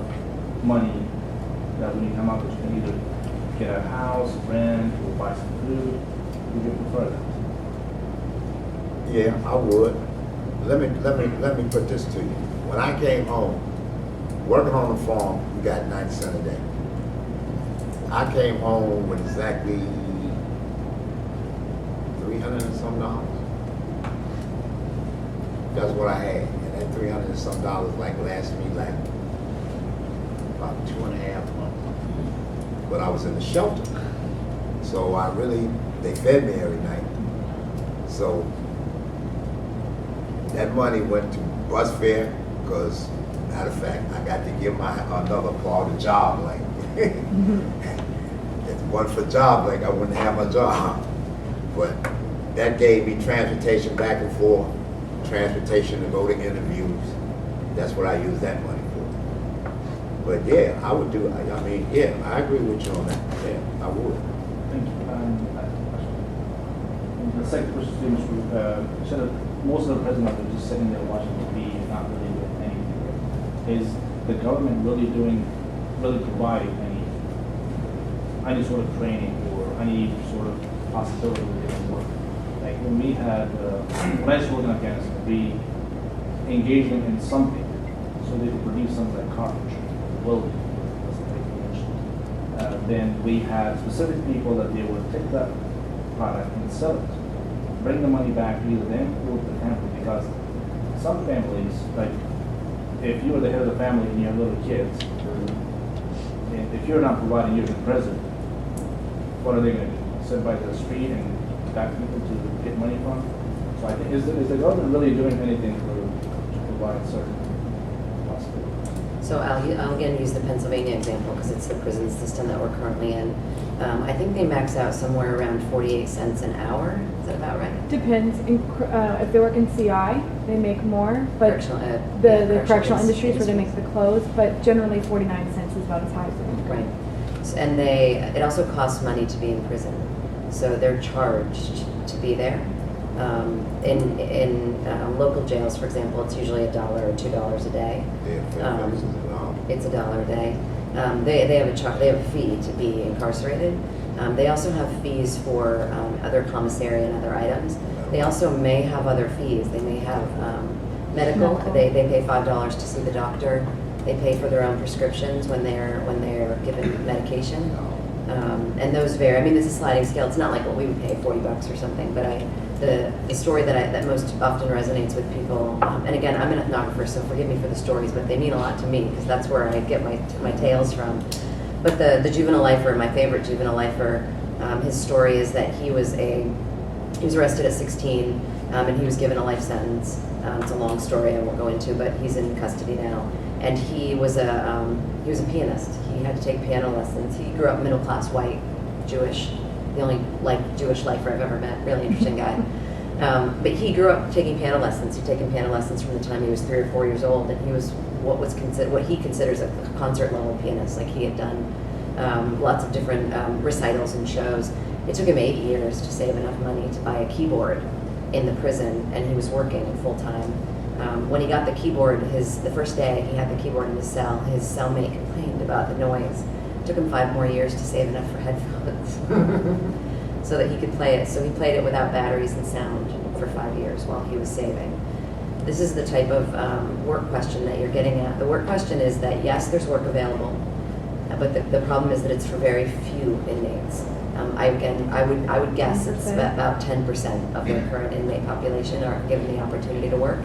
money that when you come out, that you can either get a house, rent, or buy some food. Would you prefer that? Yeah, I would. Let me put this to you. When I came home, working on the farm, we got 90 cents a day. I came home with exactly $300 and some dollars. That's what I had. And that $300 and some like lasted me like about 2.5 months. But I was in the shelter. So they fed me every night. So that money went to bus fare, because matter of fact, I got to give another part of the job like. If it wasn't for job like, I wouldn't have my job. But that gave me transportation back and forth, transportation to go to interviews. That's what I use that money for. But yeah, I would do, I mean, yeah, I agree with you on that. Yeah, I would. Thank you. The second question to you said that most of the presidents are just sitting there watching TV and not really doing anything. Is the government really providing any sort of training or any sort of possibility that they can work? Like when we had, when I was working in Afghanistan, we engaged them in something so they could produce something like cartridge, welding, like you mentioned. Then we had specific people that they would take that product and sell it, bring the money back to either them or the family, because some families, like if you were the head of the family and you have little kids, and if you're not providing, you're the president, what are they going to do? Sit by the street and back people to get money from? So I think, is the government really doing anything to provide certain possibilities? So I'll again use the Pennsylvania example because it's the prison system that we're currently in. I think they max out somewhere around 48 cents an hour. Is that about right? Depends. If they work in CI, they make more, but Correctional, the correctional industries where they industries. make the clothes, but generally 49 cents is about as high as they can go. Right. And it also costs money to be in prison. So they're charged to be there. In local jails, for example, it's usually $1 or $2 a day. It's $1 a day. They have a fee to be incarcerated. They also have fees for other commissary and other items. They also may have other fees. They may have medical. They pay $5 to see the doctor. They pay for their own prescriptions when they're given medication. And those vary. I mean, it's a sliding scale. It's not like what we would pay, $40 or something. But the story that most often resonates with people, and again, I'm an ethnographer, so forgive me for the stories, but they mean a lot to me because that's where I get my tales from. But the juvenile lifer, my favorite juvenile lifer, his story is that he was arrested at 16, and he was given a life sentence. It's a long story I won't go into, but he's in custody now. And he was a pianist. He had to take piano lessons. He grew up middle class, white, Jewish, the only Jewish lifer I've ever met. Really interesting guy. But he grew up taking piano lessons. He'd taken piano lessons from the time he was 3 or 4 years old, and he was what he considers a concert level pianist. Like he had done lots of different recitals and shows. It took him 8 years to save enough money to buy a keyboard in the prison, and he was working full time. When he got the keyboard, the first day he had the keyboard in his cell, his cellmate complained about the noise. It took him 5 more years to save enough for headphones so that he could play it. So he played it without batteries and sound for 5 years while he was saving. This is the type of work question that you're getting at. The work question is that, yes, there's work available, but the problem is that it's for very few inmates. I would guess it's about 10% of their current inmate population are given the opportunity to work.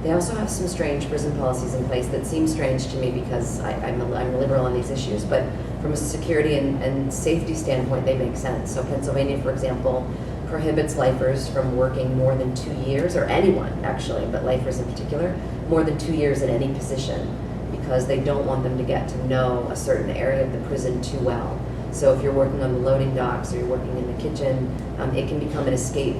They also have some strange prison policies in place that seem strange to me because I'm liberal on these issues, but from a security and safety standpoint, they make sense. So Pennsylvania, for example, prohibits lifers from working more than 2 years, or anyone actually, but lifers in particular, more than 2 years in any position because they don't want them to get to know a certain area of the prison too well. So if you're working on the loading docks or you're working in the kitchen, it can become an escape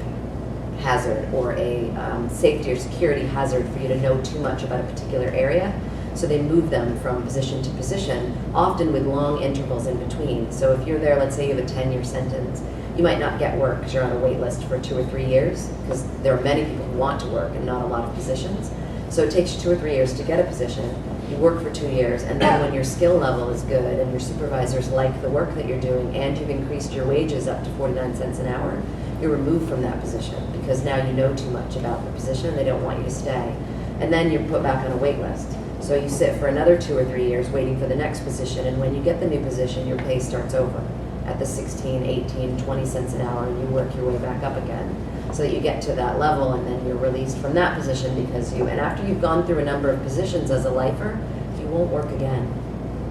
hazard or a safety or security hazard for you to know too much about a particular area. So they move them from position to position, often with long intervals in between. So if you're there, let's say you have a 10-year sentence, you might not get work because you're on a wait list for 2 or 3 years because there are many people who want to work and not a lot of positions. So it takes you 2 or 3 years to get a position. You work for 2 years, and then when your skill level is good and your supervisors like the work that you're doing and you've increased your wages up to 49 cents an hour, you're removed from that position because now you know too much about the position. They don't want you to stay. And then you're put back on a wait list. So you sit for another 2 or 3 years waiting for the next position, and when you get the new position, your pay starts over at the 16, 18, 20 cents an hour, and you work your way back up again. so that you get to that level and then you're released from that position and after you've gone through a number of positions as a lifer, you won't work again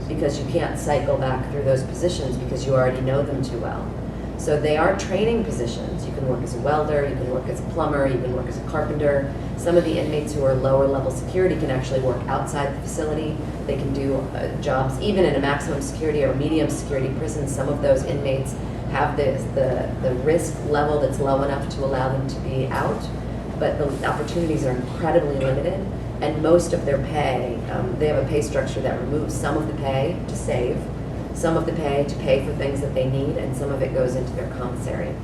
because you can't cycle back through those positions because you already know them too well. So they are training positions. You can work as a welder, you can work as a plumber, you can work as a carpenter. Some of the inmates who are lower level security can actually work outside the facility. They can do jobs even in a maximum security or medium security prison. Some of those inmates have the risk level that's low enough to allow them to be out, but the opportunities are incredibly limited. And most of their pay, they have a pay structure that removes some of the pay to save, some of the pay to pay for things that they need, and some of it goes into their commissary.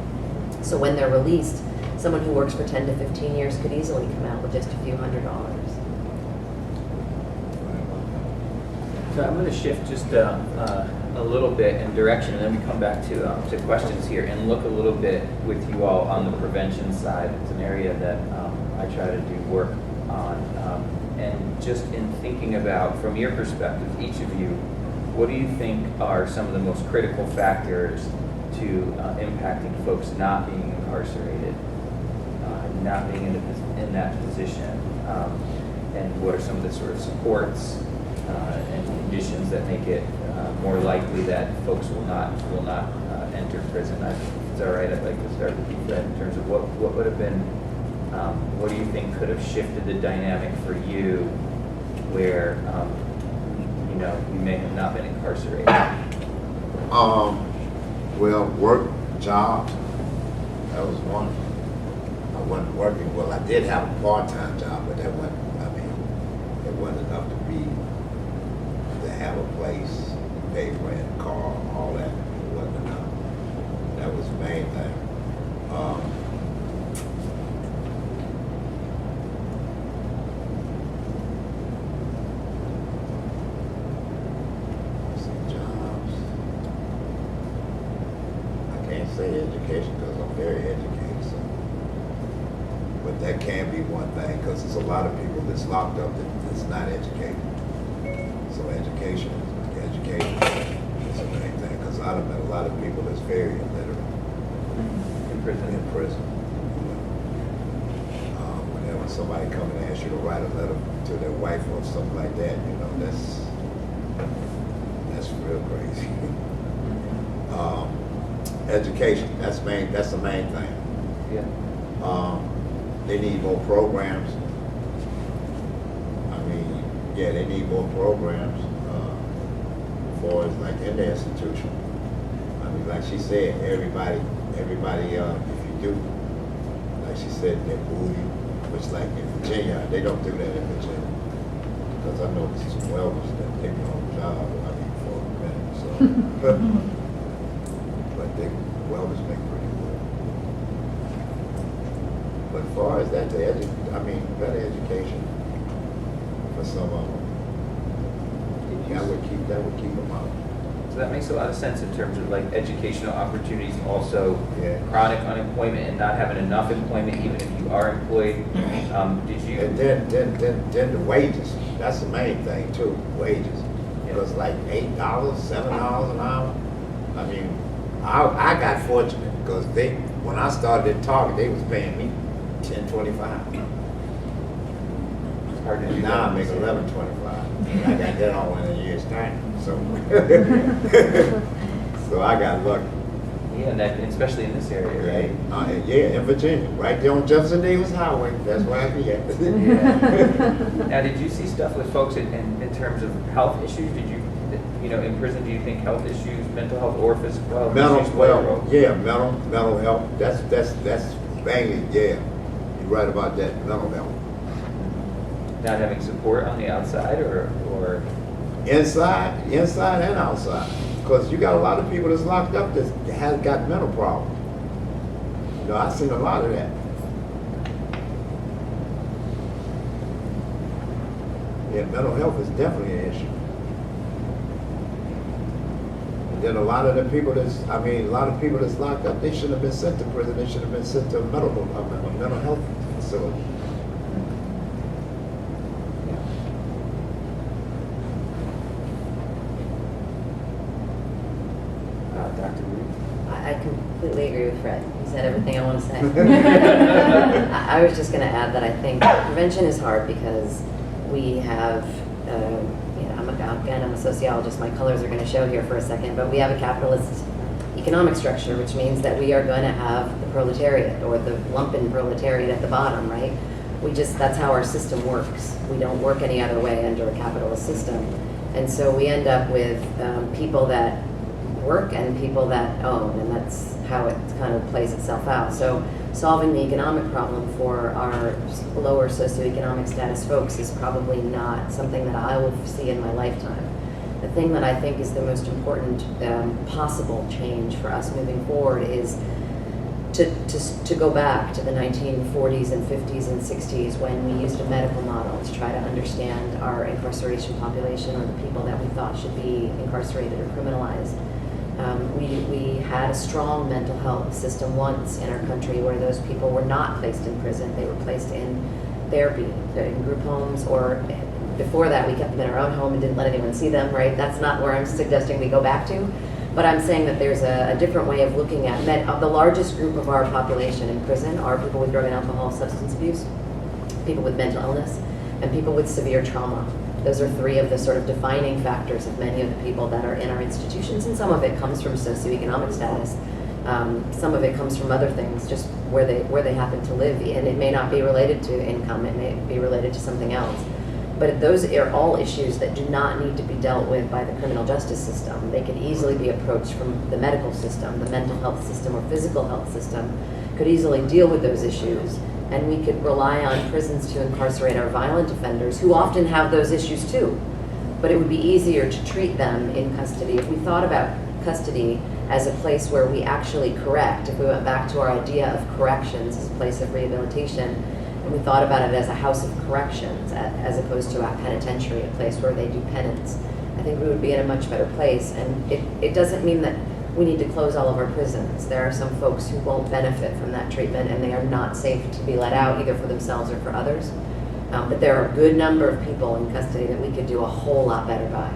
So when they're released, someone who works for 10 to 15 years could easily come out with just a few $100s. So I'm going to shift just a little bit in direction, and then we come back to questions here and look a little bit with you all on the prevention side. It's an area that I try to do work on. And just in thinking about, from your perspective, each of you, what do you think are some of the most critical factors to impacting folks not being incarcerated, not being in that position? And what are some of the sort of supports and conditions that make it more likely that folks will not enter prison? If it's all right, I'd like to start with you, Fred, in terms of what would have been, what do you think could have shifted the dynamic for you where you may have not been incarcerated? Well, work, jobs, that was one. I wasn't working, well, I did have a part-time job, but that wasn't, it wasn't enough to have a place, pay rent, car, all that. It wasn't enough. That was the main thing. Jobs. I can't say education because I'm very educated, so. But that can be one thing because there's a lot of people that's locked up that's not educated. So education is a main thing because I met a lot of people that's very illiterate in prison. Whenever somebody come and ask you to write a letter to their wife or something like that, that's real crazy. Education, that's the main thing. Yeah. They need more programs. Yeah, they need more programs for us, like in the institution. Like she said, everybody, if you do, like she said, they move you, which like in Virginia, they don't do that in Virginia. Because I know some welders that take their own job, for a minute, so. But welders make pretty good. But as far as that, better education for some of them. That would keep them out. So that makes a lot of sense in terms of like educational opportunities, also chronic unemployment and not having enough employment even if you are employed. Did you? And then the wages. That's the main thing too. Wages. It was like $8, $7 an hour. I got fortunate because when I started at Target, they was paying me $10.25. Now I make $11.25. I got that all in a year's time. So, so I got lucky. Yeah, and especially in this area, right? In Virginia, right there on Jefferson Davis Highway. That's where I be at. Yeah. Now, did you see stuff with folks in terms of health issues? Did you, in prison, do you think health issues, mental health or physical health issues play a role? Mental health. That's mainly, you're right about that, mental health. Not having support on the outside or inside and outside, because you got a lot of people that's locked up that has got mental problems. I've seen a lot of that. Yeah, mental health is definitely an issue. And then a lot of people that's locked up, they shouldn't have been sent to prison. They should have been sent to a mental health facility. I completely agree with Fred. He said everything I want to say. I was just going to add that I think prevention is hard because we have, I'm a sociologist, my colors are going to show here for a second, but we have a capitalist economic structure, which means that we are going to have the proletariat or the lumpen proletariat at the bottom, right? That's how our system works. We don't work any other way under a capitalist system. And so we end up with people that work and people that own, and that's how it kind of plays itself out. So solving the economic problem for our lower socioeconomic status folks is probably not something that I will see in my lifetime. The thing that I think is the most important possible change for us moving forward is to go back to the 1940s and 50s and 60s when we used a medical model to try to understand our incarceration population, or the people that we thought should be incarcerated or criminalized. We had a strong mental health system once in our country where those people were not placed in prison. They were placed in therapy, in group homes, or before that we kept them in our own home and didn't let anyone see them, right? That's not where I'm suggesting we go back to. But I'm saying that there's a different way of looking at the largest group of our population in prison are people with drug and alcohol substance abuse, people with mental illness, and people with severe trauma. Those are three of the sort of defining factors of many of the people that are in our institutions, and some of it comes from socioeconomic status. Some of it comes from other things, just where they happen to live, and it may not be related to income, it may be related to something else. But those are all issues that do not need to be dealt with by the criminal justice system. They could easily be approached from the medical system, the mental health system, or physical health system could easily deal with those issues. And we could rely on prisons to incarcerate our violent offenders, who often have those issues too. But it would be easier to treat them in custody. If we thought about custody as a place where we actually correct, if we went back to our idea of corrections as a place of rehabilitation, and we thought about it as a house of corrections as opposed to a penitentiary, a place where they do penance, I think we would be in a much better place. And it doesn't mean that we need to close all of our prisons. There are some folks who won't benefit from that treatment, and they are not safe to be let out either for themselves or for others. But there are a good number of people in custody that we could do a whole lot better by.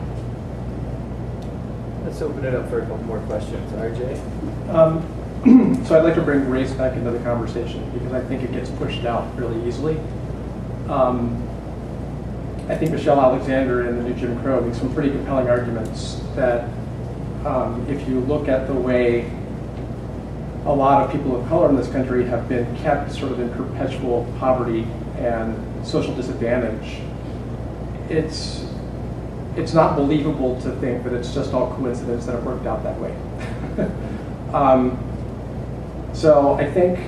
Let's open it up for a couple more questions. RJ? So I'd like to bring race back into the conversation because I think it gets pushed out really easily. I think Michelle Alexander in The New Jim Crow makes some pretty compelling arguments that if you look at the way a lot of people of color in this country have been kept sort of in perpetual poverty and social disadvantage, it's not believable to think that it's just all coincidence that it worked out that way. So I think,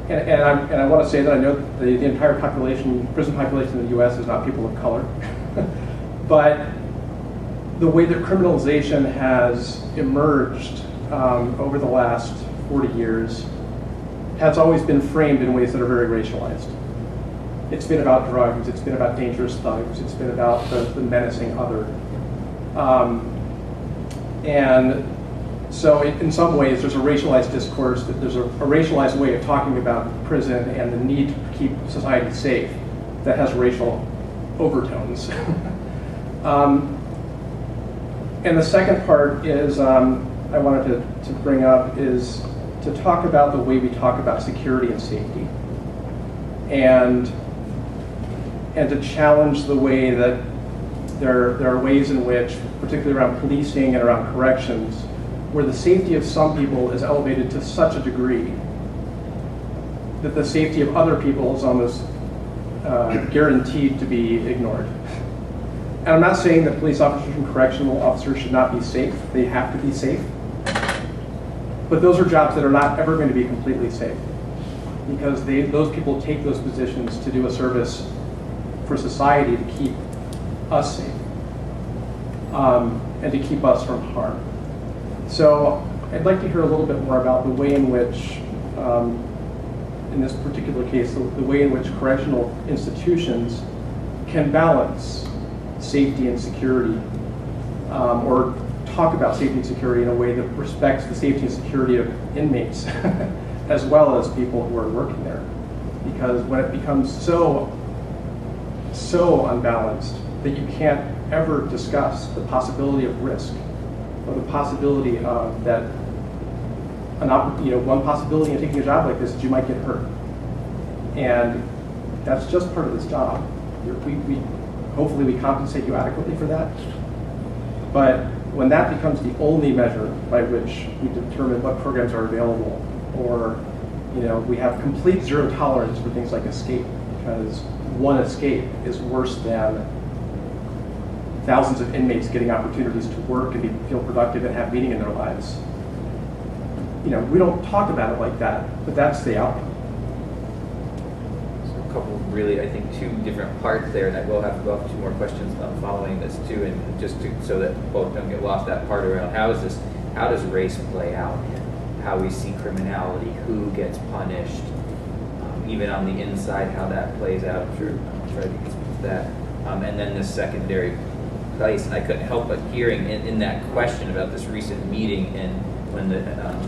and I want to say that I know that the entire population, prison population in the U.S. is not people of color, but the way that criminalization has emerged over the last 40 years has always been framed in ways that are very racialized. It's been about drugs, it's been about dangerous thugs, it's been about the menacing other. And so in some ways there's a racialized discourse, that there's a racialized way of talking about prison and the need to keep society safe that has racial overtones. And the second part is, I wanted to bring up is to talk about the way we talk about security and safety. And to challenge the way that there are ways in which, particularly around policing and around corrections, where the safety of some people is elevated to such a degree that the safety of other people is almost guaranteed to be ignored. And I'm not saying that police officers and correctional officers should not be safe. They have to be safe. But those are jobs that are not ever going to be completely safe, because those people take those positions to do a service for society, to keep us safe and to keep us from harm. So I'd like to hear a little bit more about the way in which, in this particular case, the way in which correctional institutions can balance safety and security, or talk about safety and security in a way that respects the safety and security of inmates as well as people who are working there. Because when it becomes so unbalanced that you can't ever discuss the possibility of risk, or the possibility of that, one possibility in taking a job like this is you might get hurt. And that's just part of this job. Hopefully we compensate you adequately for that. But when that becomes the only measure by which we determine what programs are available, or we have complete zero tolerance for things like escape, because one escape is worse than thousands of inmates getting opportunities to work and feel productive and have meaning in their lives. We don't talk about it like that, but that's the outcome. So a couple really, I think, two different parts there, and I will have two more questions following this too, and just so that both don't get lost, that part around how does race play out in how we see criminality, who gets punished, even on the inside, how that plays out. I'm sure Fred can speak to that. And then the secondary place, and I couldn't help but hearing in that question about this recent meeting, and when the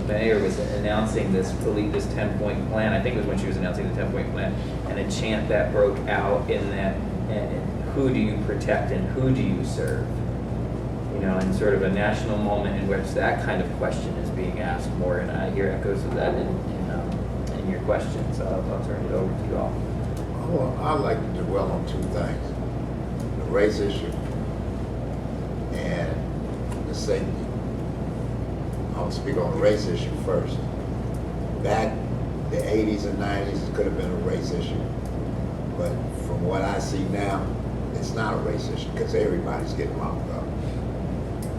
mayor was announcing this 10-point plan, I think it was when she was announcing the 10-point plan, and a chant that broke out in that, and who do you protect and who do you serve? And sort of a national moment in which that kind of question is being asked more, and I hear echoes of that in your question, so I'll turn it over to you all. Well, I'd like to dwell on two things: the race issue and the safety. I'll speak on the race issue first. Back the 80s and 90s, it could have been a race issue, but from what I see now, it's not a race issue because everybody's getting locked up.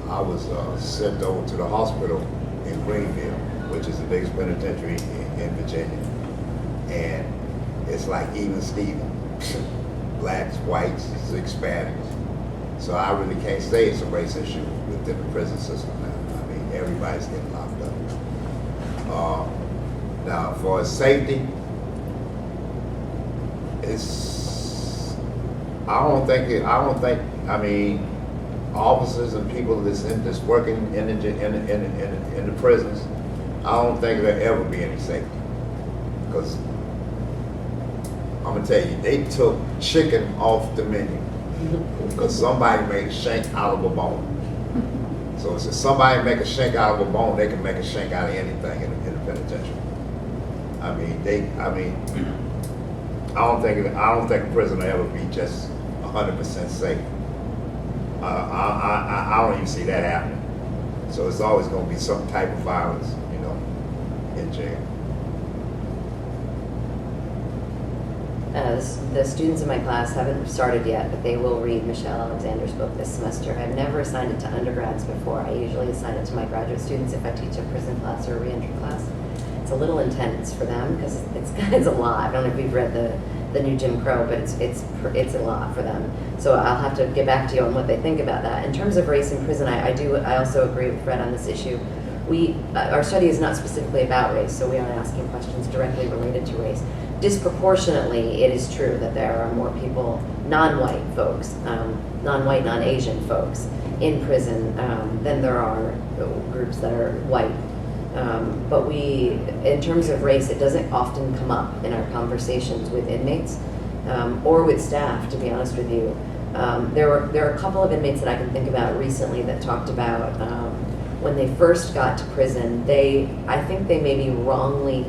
I was sent over to the hospital in Greenville, which is the biggest penitentiary in Virginia, and it's like even Steven, blacks, whites, Hispanics. So I really can't say it's a race issue within the prison system now. I mean, everybody's getting locked up. Now, for safety, I mean, officers and people that's working in the prisons, I don't think there'll ever be any safety. Because I'm gonna tell you, they took chicken off the menu because somebody made a shank out of a bone. So if somebody make a shank out of a bone, they can make a shank out of anything in the penitentiary. I don't think a prison will ever be just 100% safe. I don't even see that happening. So it's always going to be some type of violence, in jail. The students in my class haven't started yet, but they will read Michelle Alexander's book this semester. I've never assigned it to undergrads before. I usually assign it to my graduate students if I teach a prison class or a reentry class. It's a little intense for them because it's a lot. I don't know if you've read the new Jim Crow, but it's a lot for them. So I'll have to get back to you on what they think about that. In terms of race in prison, I also agree with Fred on this issue. Our study is not specifically about race, so we aren't asking questions directly related to race. Disproportionately, it is true that there are more people, non-white folks, non-white, non-Asian folks in prison than there are groups that are white. But in terms of race, it doesn't often come up in our conversations with inmates or with staff, to be honest with you. There are a couple of inmates that I can think about recently that talked about when they first got to prison, I think they maybe wrongly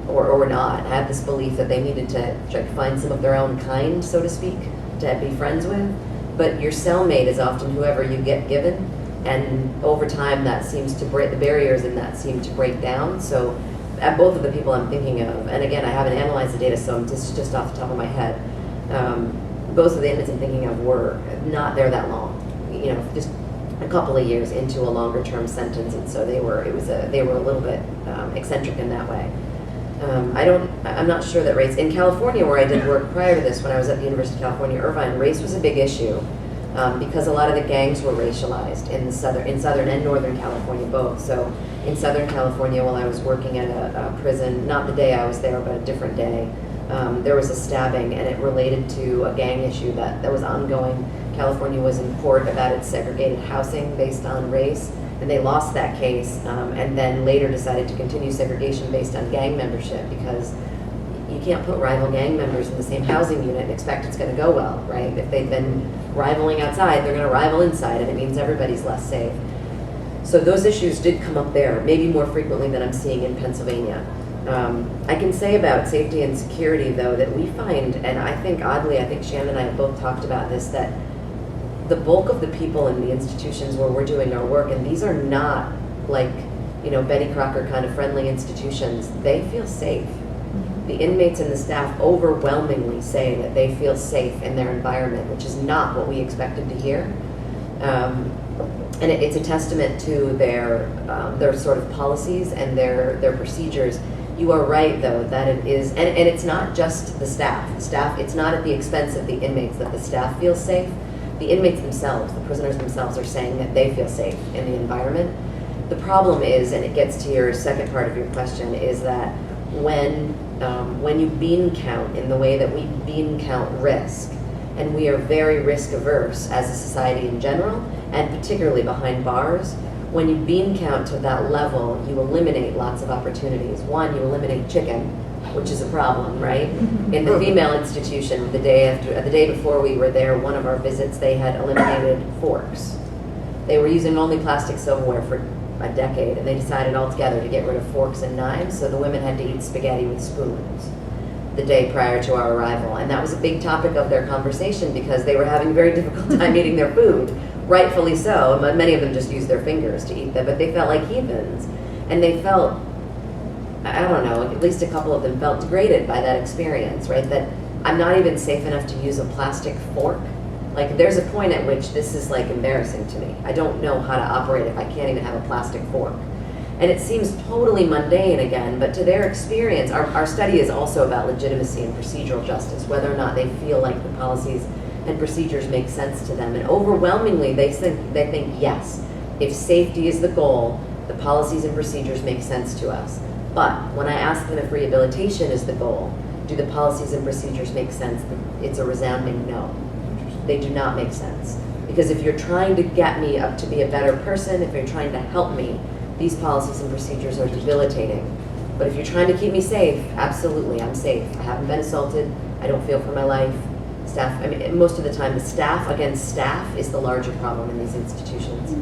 or not had this belief that they needed to try to find some of their own kind, so to speak, to be friends with. But your cellmate is often whoever you get given. And over time, that seems to break, the barriers in that seem to break down. So at both of the people I'm thinking of, and again, I haven't analyzed the data, so I'm just off the top of my head, both of the inmates I'm thinking of were not there that long, just a couple of years into a longer term sentence. And so they were a little bit eccentric in that way. I'm not sure that race, in California where I did work prior to this, when I was at the University of California, Irvine, race was a big issue. Because a lot of the gangs were racialized in Southern and Northern California both. So in Southern California, while I was working at a prison, not the day I was there, but a different day, there was a stabbing, and it related to a gang issue that was ongoing. California was in court about its segregated housing based on race, and they lost that case, and then later decided to continue segregation based on gang membership, because you can't put rival gang members in the same housing unit and expect it's going to go well, right? If they've been rivaling outside, they're going to rival inside, and it means everybody's less safe. So those issues did come up there, maybe more frequently than I'm seeing in Pennsylvania. I can say about safety and security, though, that we find, and I think oddly, I think Shannon and I have both talked about this, that the bulk of the people in the institutions where we're doing our work, and these are not like, Betty Crocker kind of friendly institutions, they feel safe. The inmates and the staff overwhelmingly say that they feel safe in their environment, which is not what we expected to hear. And it's a testament to their sort of policies and their procedures. You are right, though, that it is, and it's not just the staff. The staff, it's not at the expense of the inmates that the staff feels safe. The inmates themselves, the prisoners themselves, are saying that they feel safe in the environment. The problem is, and it gets to your second part of your question, is that when you bean count in the way that we bean count risk, and we are very risk averse as a society in general, and particularly behind bars, when you bean count to that level, you eliminate lots of opportunities. One, you eliminate chicken, which is a problem, right? In the female institution, the day before we were there, one of our visits, they had eliminated forks. They were using only plastic silverware for a decade, and they decided altogether to get rid of forks and knives, so the women had to eat spaghetti with spoons the day prior to our arrival. And that was a big topic of their conversation because they were having a very difficult time eating their food, rightfully so. Many of them just used their fingers to eat them, but they felt like heathens. And they felt, I don't know, at least a couple of them felt degraded by that experience, right? That I'm not even safe enough to use a plastic fork. Like, there's a point at which this is like embarrassing to me. I don't know how to operate if I can't even have a plastic fork. And it seems totally mundane again, but to their experience, our study is also about legitimacy and procedural justice, whether or not they feel like the policies and procedures make sense to them. And overwhelmingly, they think yes, if safety is the goal, the policies and procedures make sense to us. But when I ask them if rehabilitation is the goal, do the policies and procedures make sense? It's a resounding no. They do not make sense. Because if you're trying to get me up to be a better person, if you're trying to help me, these policies and procedures are debilitating. But if you're trying to keep me safe, absolutely, I'm safe. I haven't been assaulted. I don't fear for my life. Staff, I mean, most of the time, the staff against staff is the larger problem in these institutions.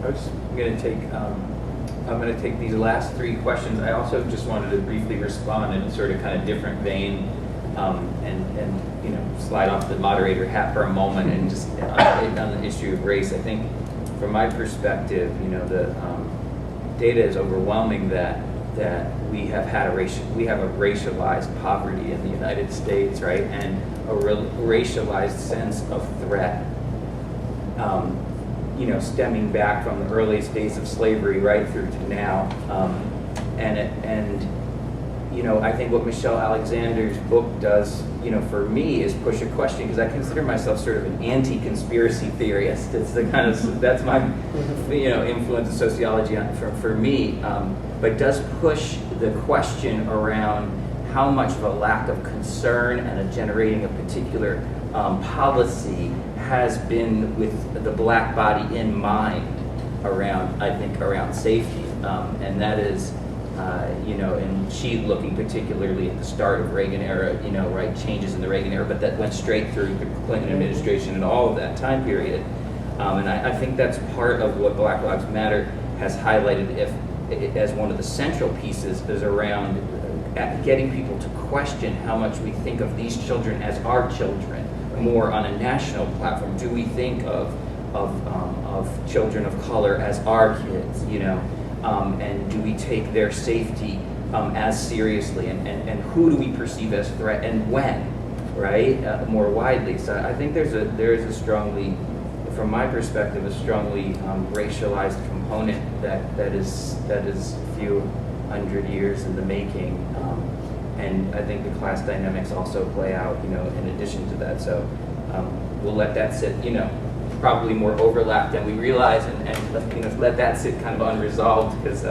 I'm going to take these last three questions. I also just wanted to briefly respond in a sort of kind of different vein, and slide off the moderator hat for a moment and just on the issue of race. I think, from my perspective, the data is overwhelming that we have a racialized poverty in the United States, right, and a racialized sense of threat. Stemming back from the earliest days of slavery right through to now. I think what Michelle Alexander's book does, for me, is push a question, because I consider myself sort of an anti-conspiracy theorist. It's the kind of, that's my, influence of sociology for me, but does push the question around how much of a lack of concern and a generating a particular policy has been with the black body in mind around safety, and that is, and she looking particularly at the start of Reagan era, right, changes in the Reagan era, but that went straight through the Clinton administration and all of that time period, and I think that's part of what Black Lives Matter has highlighted as one of the central pieces is around getting people to question how much we think of these children as our children, more on a national platform. Do we think of children of color as our kids, and do we take their safety as seriously, and who do we perceive as threat and when, right, more widely. So I think there is a strongly, from my perspective, a strongly racialized component that is a few hundred years in the making, and I think the class dynamics also play out, in addition to that. So we'll let that sit, probably more overlap than we realize, and let that sit kind of unresolved, because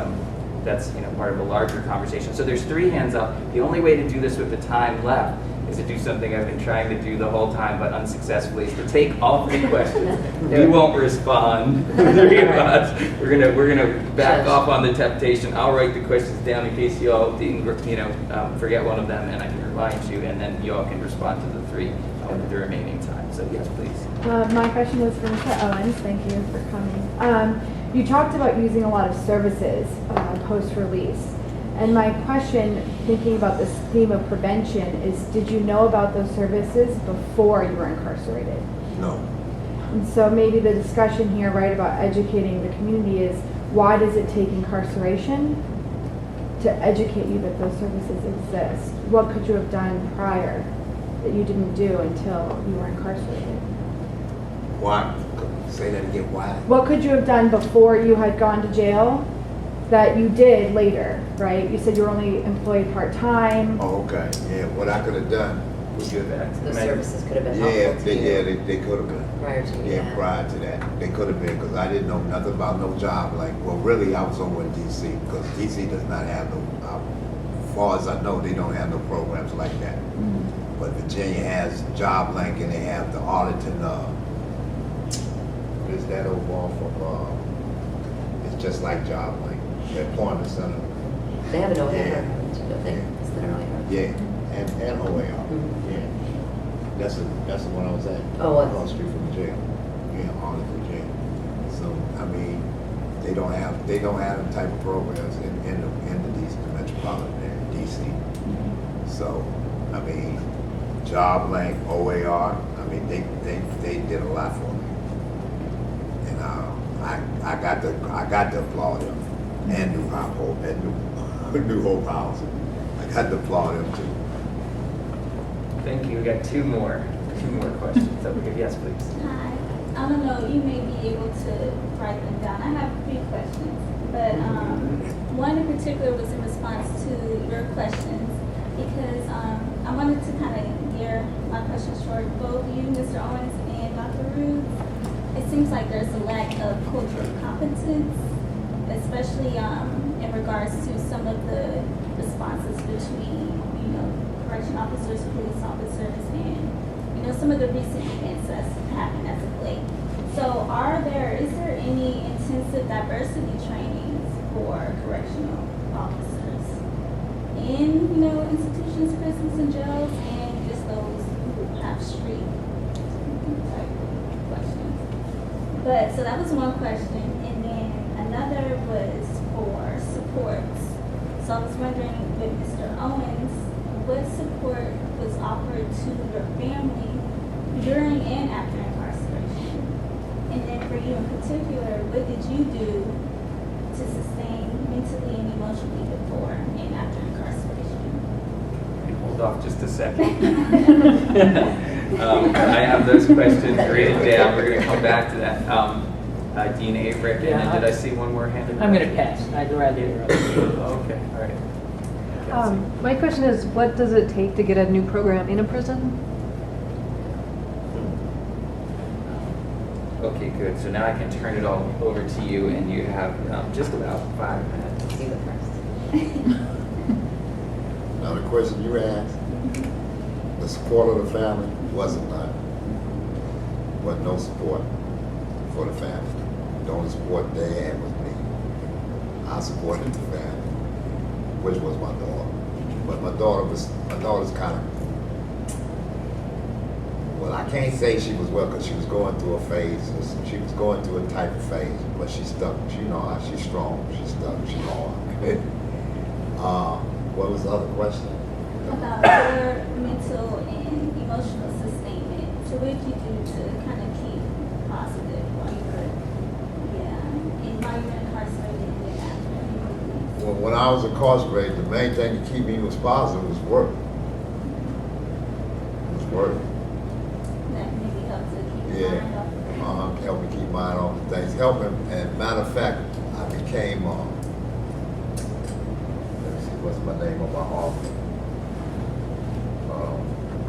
that's part of a larger conversation. So there's 3 hands up. The only way to do this with the time left is to do something I've been trying to do the whole time, but unsuccessfully, is to take all 3 questions. We won't respond, the 3 of us. We're gonna back off on the temptation. I'll write the questions down in case you all didn't, forget one of them, and I can remind you, and then you all can respond to the 3 with the remaining time. So yes, please. My question was for Mr. Owens. Thank you for coming. You talked about using a lot of services post-release, And my question, thinking about this theme of prevention, is did you know about those services before you were incarcerated? No. And so maybe the discussion here, right, about educating the community is why does it take incarceration to educate you that those services exist? What could you have done prior that you didn't do until you were incarcerated? Why? Say that again, why? What could you have done before you had gone to jail that you did later, right? You said you were only employed part-time. Oh, okay, yeah, what I could have done, Would you have Those acted? services could have been yeah, helpful to you they could have been. prior to Yeah, that. prior to that, they could have been, because I didn't know nothing about no job, like, well, really, I was over in DC, because DC does not have no, as far as I know, they don't have no programs like that. But Virginia has Job Link, and they have the Arlington, what is that over off of, it's just like Job Link, the employment center. They have an OAR, Yeah. don't they? Is there an OAR? Yeah, and OAR, yeah. That's the one I was at. Oh, what? Across the street from the jail. Yeah, Arlington jail. So, I mean, they don't have the type of programs in the DC, the metropolitan area, DC. So, I mean, Job Link, OAR, I mean, they did a lot for me. And I got to applaud them. And New Hope, New Hope House. I got to applaud them too. Thank you. We got two more questions over here. Yes, please. Hi. I don't know, you may be able to write them down. I have a few questions, but one in particular was in response to your questions because I wanted to kind of gear my questions toward both you, Mr. Owens, and Dr. Ruth. It seems like there's a lack of cultural competence, especially in regards to some of the responses between, correction officers, police officers, and, some of the recent events that's happened as of late. So is there any intensive diversity trainings for correctional officers in, institutions, prisons, and jails, and just those who have street type questions? But, so that was one question, and then another was for supports. So I was wondering with Mr. Owens, what support was offered to your family during and after incarceration? And then for you in particular, what did you do to sustain mentally and emotionally before and after incarceration? Hold off just a second. I have those questions written down. We're going to come back to that. Dean Averick, and then did I see one more hand? I'm going to pass. I'd rather. Okay, all right. My question is, what does it take to get a new program in a prison? Okay, good. So now I can turn it all over to you, and you have just about 5 minutes. You go first. Now the question you asked, the support of the family wasn't none. Wasn't no support for the family. The only support they had was me. I supported the family, which was my daughter. But my daughter's kind of, well, I can't say she was well because she was going through a phase. She was going through a type of phase, but she stuck. You know how she's strong. She's stuck. She's hard. What was the other question? About your mental and emotional sustainment. So what did you do to kind of keep positive while you were, incarcerated and after? Well, when I was incarcerated, the main thing to keep me was positive was work. It was work. That maybe helped to keep your mind off of it. Help me keep mine off the things. Helping, and matter of fact, I became, let me see, what's my name on my office?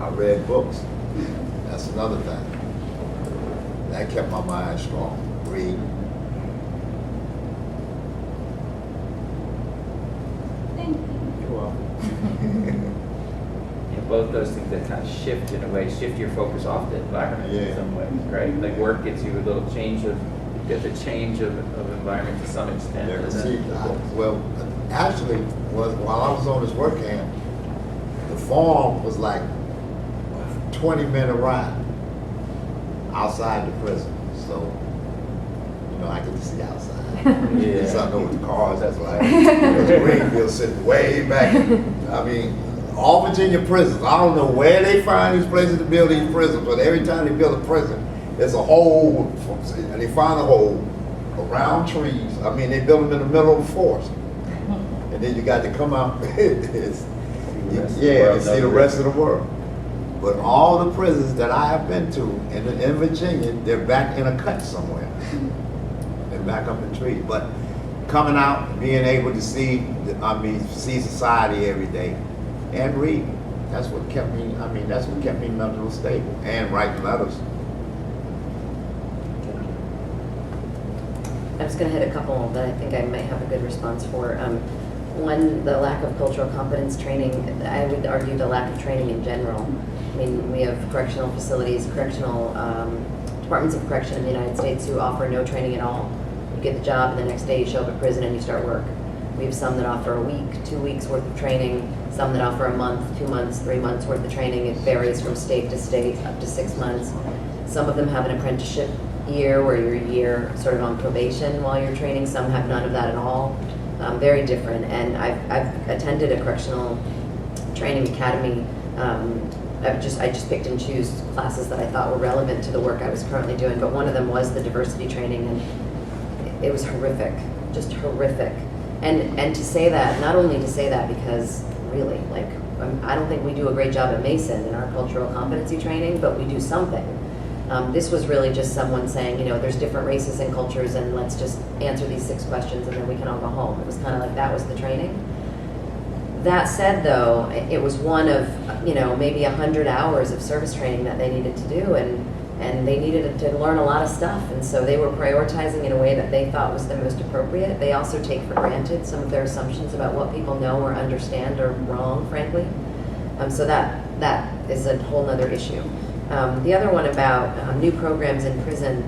I read books. That's another thing. That kept my mind strong. Read. Thank you. You're welcome. Both those things that kind of shift in a way, shift your focus off the environment in some ways, right? Like work gets you a little change of, get the change of environment to some extent. Yeah, see, well, actually, while I was on this work camp, the farm was like a 20-minute ride outside the prison. So, know, I get to see outside. Yeah. So I know what the cars that's like. Greenville sitting way back. I mean, all Virginia prisons. I don't know where they find these places to build these prisons, but every time they build a prison, there's a hole, and they find a hole around trees. I mean, they build them in the middle of the forest. And then you got to come out, to see the rest of the world. But all the prisons that I have been to in Virginia, they're back in a cut somewhere. They're back up in trees. But coming out, being able to see society every day and read, that's what kept me, that's what kept me mentally stable, and writing letters. I'm just going to hit a couple that I think I might have a good response for. One, the lack of cultural competence training. I would argue the lack of training in general. I mean, we have correctional facilities, correctional departments of correction in the United States who offer no training at all. You get the job, and the next day you show up at prison and you start work. We have some that offer a week, 2 weeks worth of training, some that offer a month, 2 months, 3 months worth of training. It varies from state to state, up to 6 months. Some of them have an apprenticeship year where you're a year sort of on probation while you're training. Some have none of that at all. Very different. And I've attended a correctional training academy. I just picked and choose classes that I thought were relevant to the work I was currently doing, but one of them was the diversity training, and it was horrific, just horrific. And to say that, not only to say that because really, like, I don't think we do a great job at Mason in our cultural competency training, but we do something. This was really just someone saying, you know, there's different races and cultures, and let's just answer these 6 questions and then we can all go home. It was kind of like that was the training. That said, though, it was one of, you know, maybe 100 hours of service training that they needed to do, and they needed to learn a lot of stuff, and so they were prioritizing in a way that they thought was the most appropriate. They also take for granted some of their assumptions about what people know or understand are wrong, frankly. So that is a whole other issue. The other one about new programs in prison,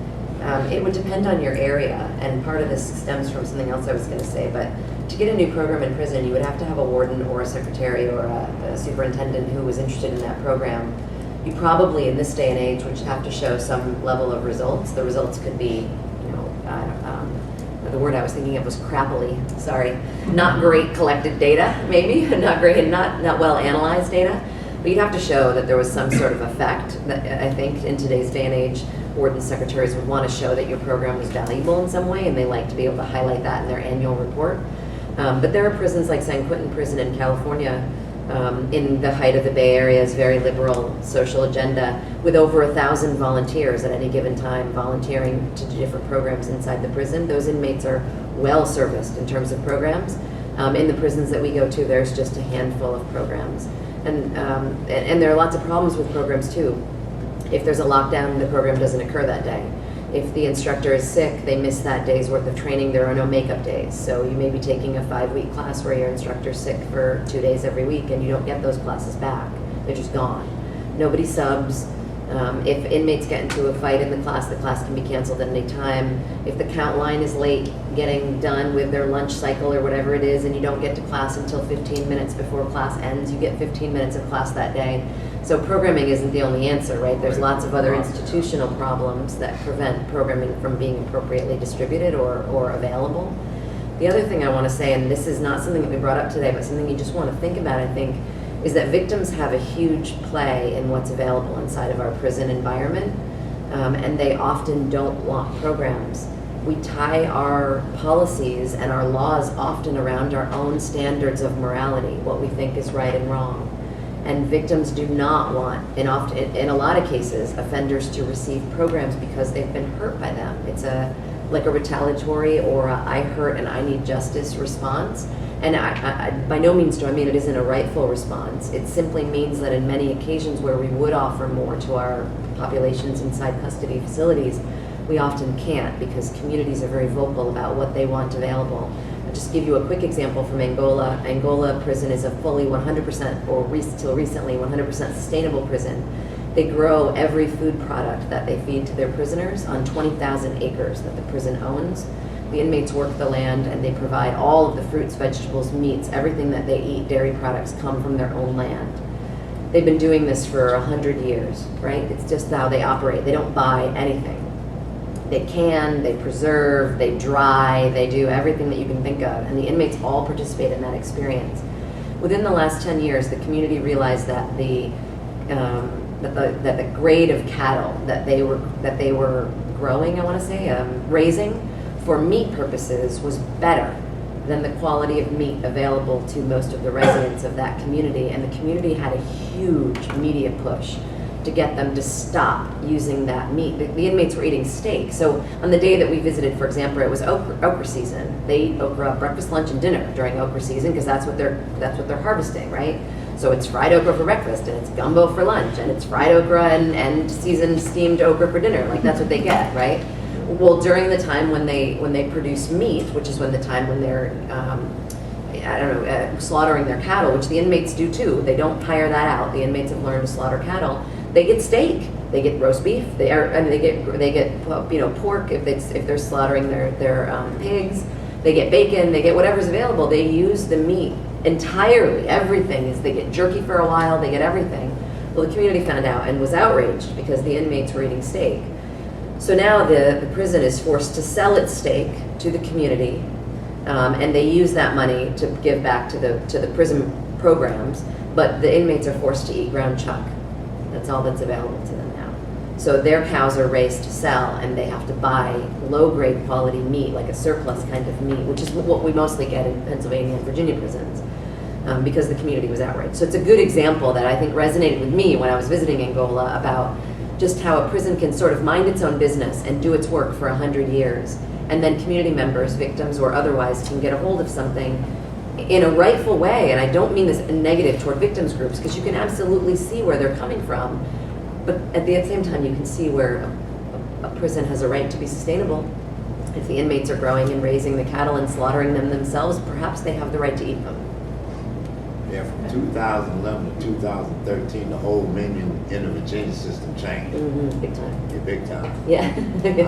it would depend on your area, and part of this stems from something else I was going to say, but to get a new program in prison, you would have to have a warden or a secretary or a superintendent who was interested in that program. You probably, in this day and age, would have to show some level of results. The results could be, you know, the word I was thinking of was crappily, sorry, not great collected data, maybe, not great and not well analyzed data. But you'd have to show that there was some sort of effect. That I think in today's day and age, warden secretaries would want to show that your program was valuable in some way, and they like to be able to highlight that in their annual report. But there are prisons like San Quentin Prison in California, in the height of the Bay Area's very liberal social agenda, with over 1,000 volunteers at any given time volunteering to do different programs inside the prison. Those inmates are well serviced in terms of programs. In the prisons that we go to, there's just a handful of programs. And there are lots of problems with programs too. If there's a lockdown, the program doesn't occur that day. If the instructor is sick, they miss that day's worth of training. There are no makeup days. So you may be taking a 5-week class where your instructor's sick for 2 days every week, and you don't get those classes back. They're just gone. Nobody subs. If inmates get into a fight in the class can be canceled at any time. If the count line is late getting done with their lunch cycle or whatever it is, and you don't get to class until 15 minutes before class ends, you get 15 minutes of class that day. So programming isn't the only answer, right? There's lots of other institutional problems that prevent programming from being appropriately distributed or available. The other thing I want to say, and this is not something that we brought up today, but something you just want to think about, I think, is that victims have a huge play in what's available inside of our prison environment, and they often don't want programs. We tie our policies and our laws often around our own standards of morality, what we think is right and wrong. And victims do not want, and often, in a lot of cases, offenders to receive programs because they've been hurt by them. It's like a retaliatory or a I hurt and I need justice response. And I by no means do I mean it isn't a rightful response. It simply means that in many occasions where we would offer more to our populations inside custody facilities, we often can't because communities are very vocal about what they want available. I'll just give you a quick example from Angola. Angola prison is a fully 100%, or till recently 100% sustainable prison. They grow every food product that they feed to their prisoners on 20,000 acres that the prison owns. The inmates work the land and they provide all of the fruits, vegetables, meats, everything that they eat, dairy products come from their own land. They've been doing this for 100 years, right? It's just how they operate. They don't buy anything. They can, they preserve, they dry, they do everything that you can think of, and the inmates all participate in that experience. Within the last 10 years, the community realized that the grade of cattle that they were growing, I want to say, raising for meat purposes was better than the quality of meat available to most of the residents of that community, and the community had a huge media push to get them to stop using that meat. The inmates were eating steak. So on the day that we visited, for example, it was okra season. They eat okra breakfast, lunch, and dinner during okra season because that's what they're harvesting, right? So it's fried okra for breakfast, and it's gumbo for lunch, and it's fried okra and seasoned steamed okra for dinner. Like that's what they get, right? Well, during the time when they produce meat, which is when they're slaughtering their cattle, which the inmates do too. They don't hire that out. The inmates have learned to slaughter cattle. They get steak. They get roast beef. They get pork if they're slaughtering their pigs. They get bacon. They get whatever's available. They use the meat entirely. Everything is. They get jerky for a while. They get everything. Well, the community found out and was outraged because the inmates were eating steak. So now the prison is forced to sell its steak to the community, and they use that money to give back to the prison programs. But the inmates are forced to eat ground chuck. That's all that's available to them now. So their cows are raised to sell, and they have to buy low-grade quality meat, like a surplus kind of meat, which is what we mostly get in Pennsylvania and Virginia prisons, because the community was outraged. So it's a good example that I think resonated with me when I was visiting Angola about just how a prison can sort of mind its own business and do its work for 100 years. And then community members, victims or otherwise, can get a hold of something in a rightful way. And I don't mean this negative toward victims groups, because you can absolutely see where they're coming from. But at the same time, you can see where a prison has a right to be sustainable. If the inmates are growing and raising the cattle and slaughtering them themselves, perhaps they have the right to eat them. Yeah, from 2011 to 2013, the whole menu in the Virginia system changed. Mm-hmm, big time. Yeah, big time. Yeah,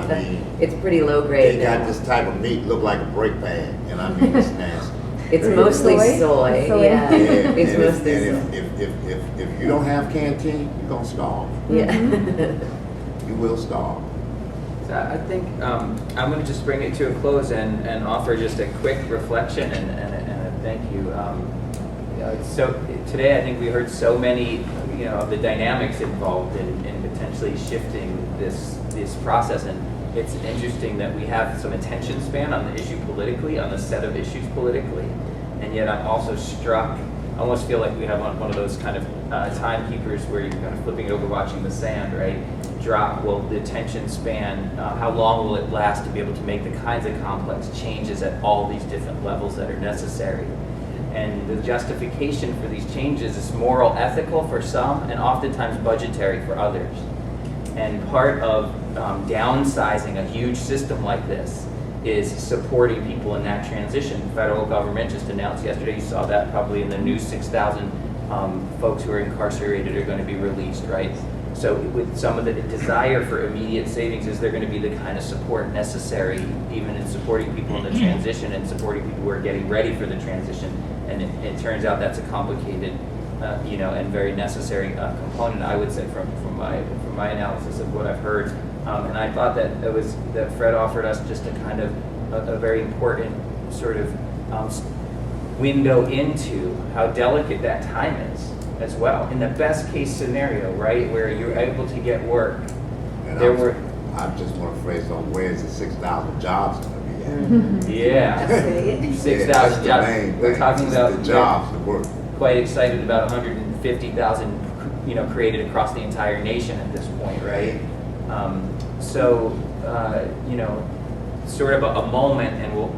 I mean, it's pretty low grade. They got this type of meat look like a brake pad, and I mean it's nasty. It's mostly soy. Soy. Yeah, it's and mostly if you don't have canteen, you're gonna starve. Yeah. You will starve. So I think I'm going to just bring it to a close and offer just a quick reflection and a thank you. So today I think we heard so many of the dynamics involved in potentially shifting this process, and it's interesting that we have some attention span on the issue politically, on the set of issues politically, and yet I'm also struck. I almost feel like we have one of those kind of timekeepers where you're kind of flipping it over, watching the sand, right? Drop. Well, the attention span, how long will it last to be able to make the kinds of complex changes at all these different levels that are necessary? And the justification for these changes is moral, ethical for some, and oftentimes budgetary for others. And part of downsizing a huge system like this is supporting people in that transition. The federal government just announced yesterday, you saw that probably in the news, 6,000 folks who are incarcerated are going to be released, right? So with some of the desire for immediate savings, is there going to be the kind of support necessary even in supporting people in the transition and supporting people who are getting ready for the transition? And it turns out that's a complicated, and very necessary component, I would say, from my analysis of what I've heard. And I thought that Fred offered us just a kind of a very important sort of window into how delicate that time is as well. In the best case scenario, right, where you're able to get work, And I just want to phrase on where is the 6,000 jobs going to be at? Mm-hmm. Yeah, Absolutely. 6,000 that's the jobs. main We're thing. talking It's about the jobs, the work. quite excited about 150,000, created across the entire nation at this point, right? Sort of a moment,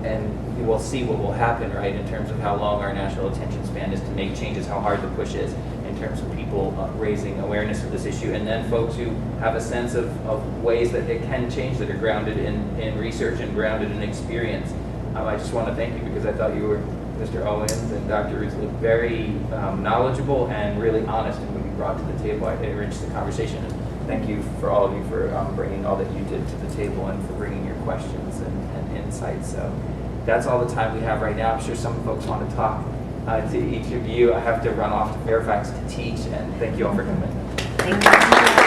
and we'll see what will happen, right, in terms of how long our national attention span is to make changes, how hard the push is in terms of people raising awareness of this issue, and then folks who have a sense of ways that it can change that are grounded in research and grounded in experience. I just want to thank you because I thought you were, Mr. Owens and Dr. Risley, very knowledgeable and really honest in what you brought to the table. It enriched the conversation. And thank you for all of you for bringing all that you did to the table and for bringing your questions and insights. So that's all the time we have right now. I'm sure some folks want to talk to each of you. I have to run off to Fairfax to teach, and thank you all for coming. Thank you.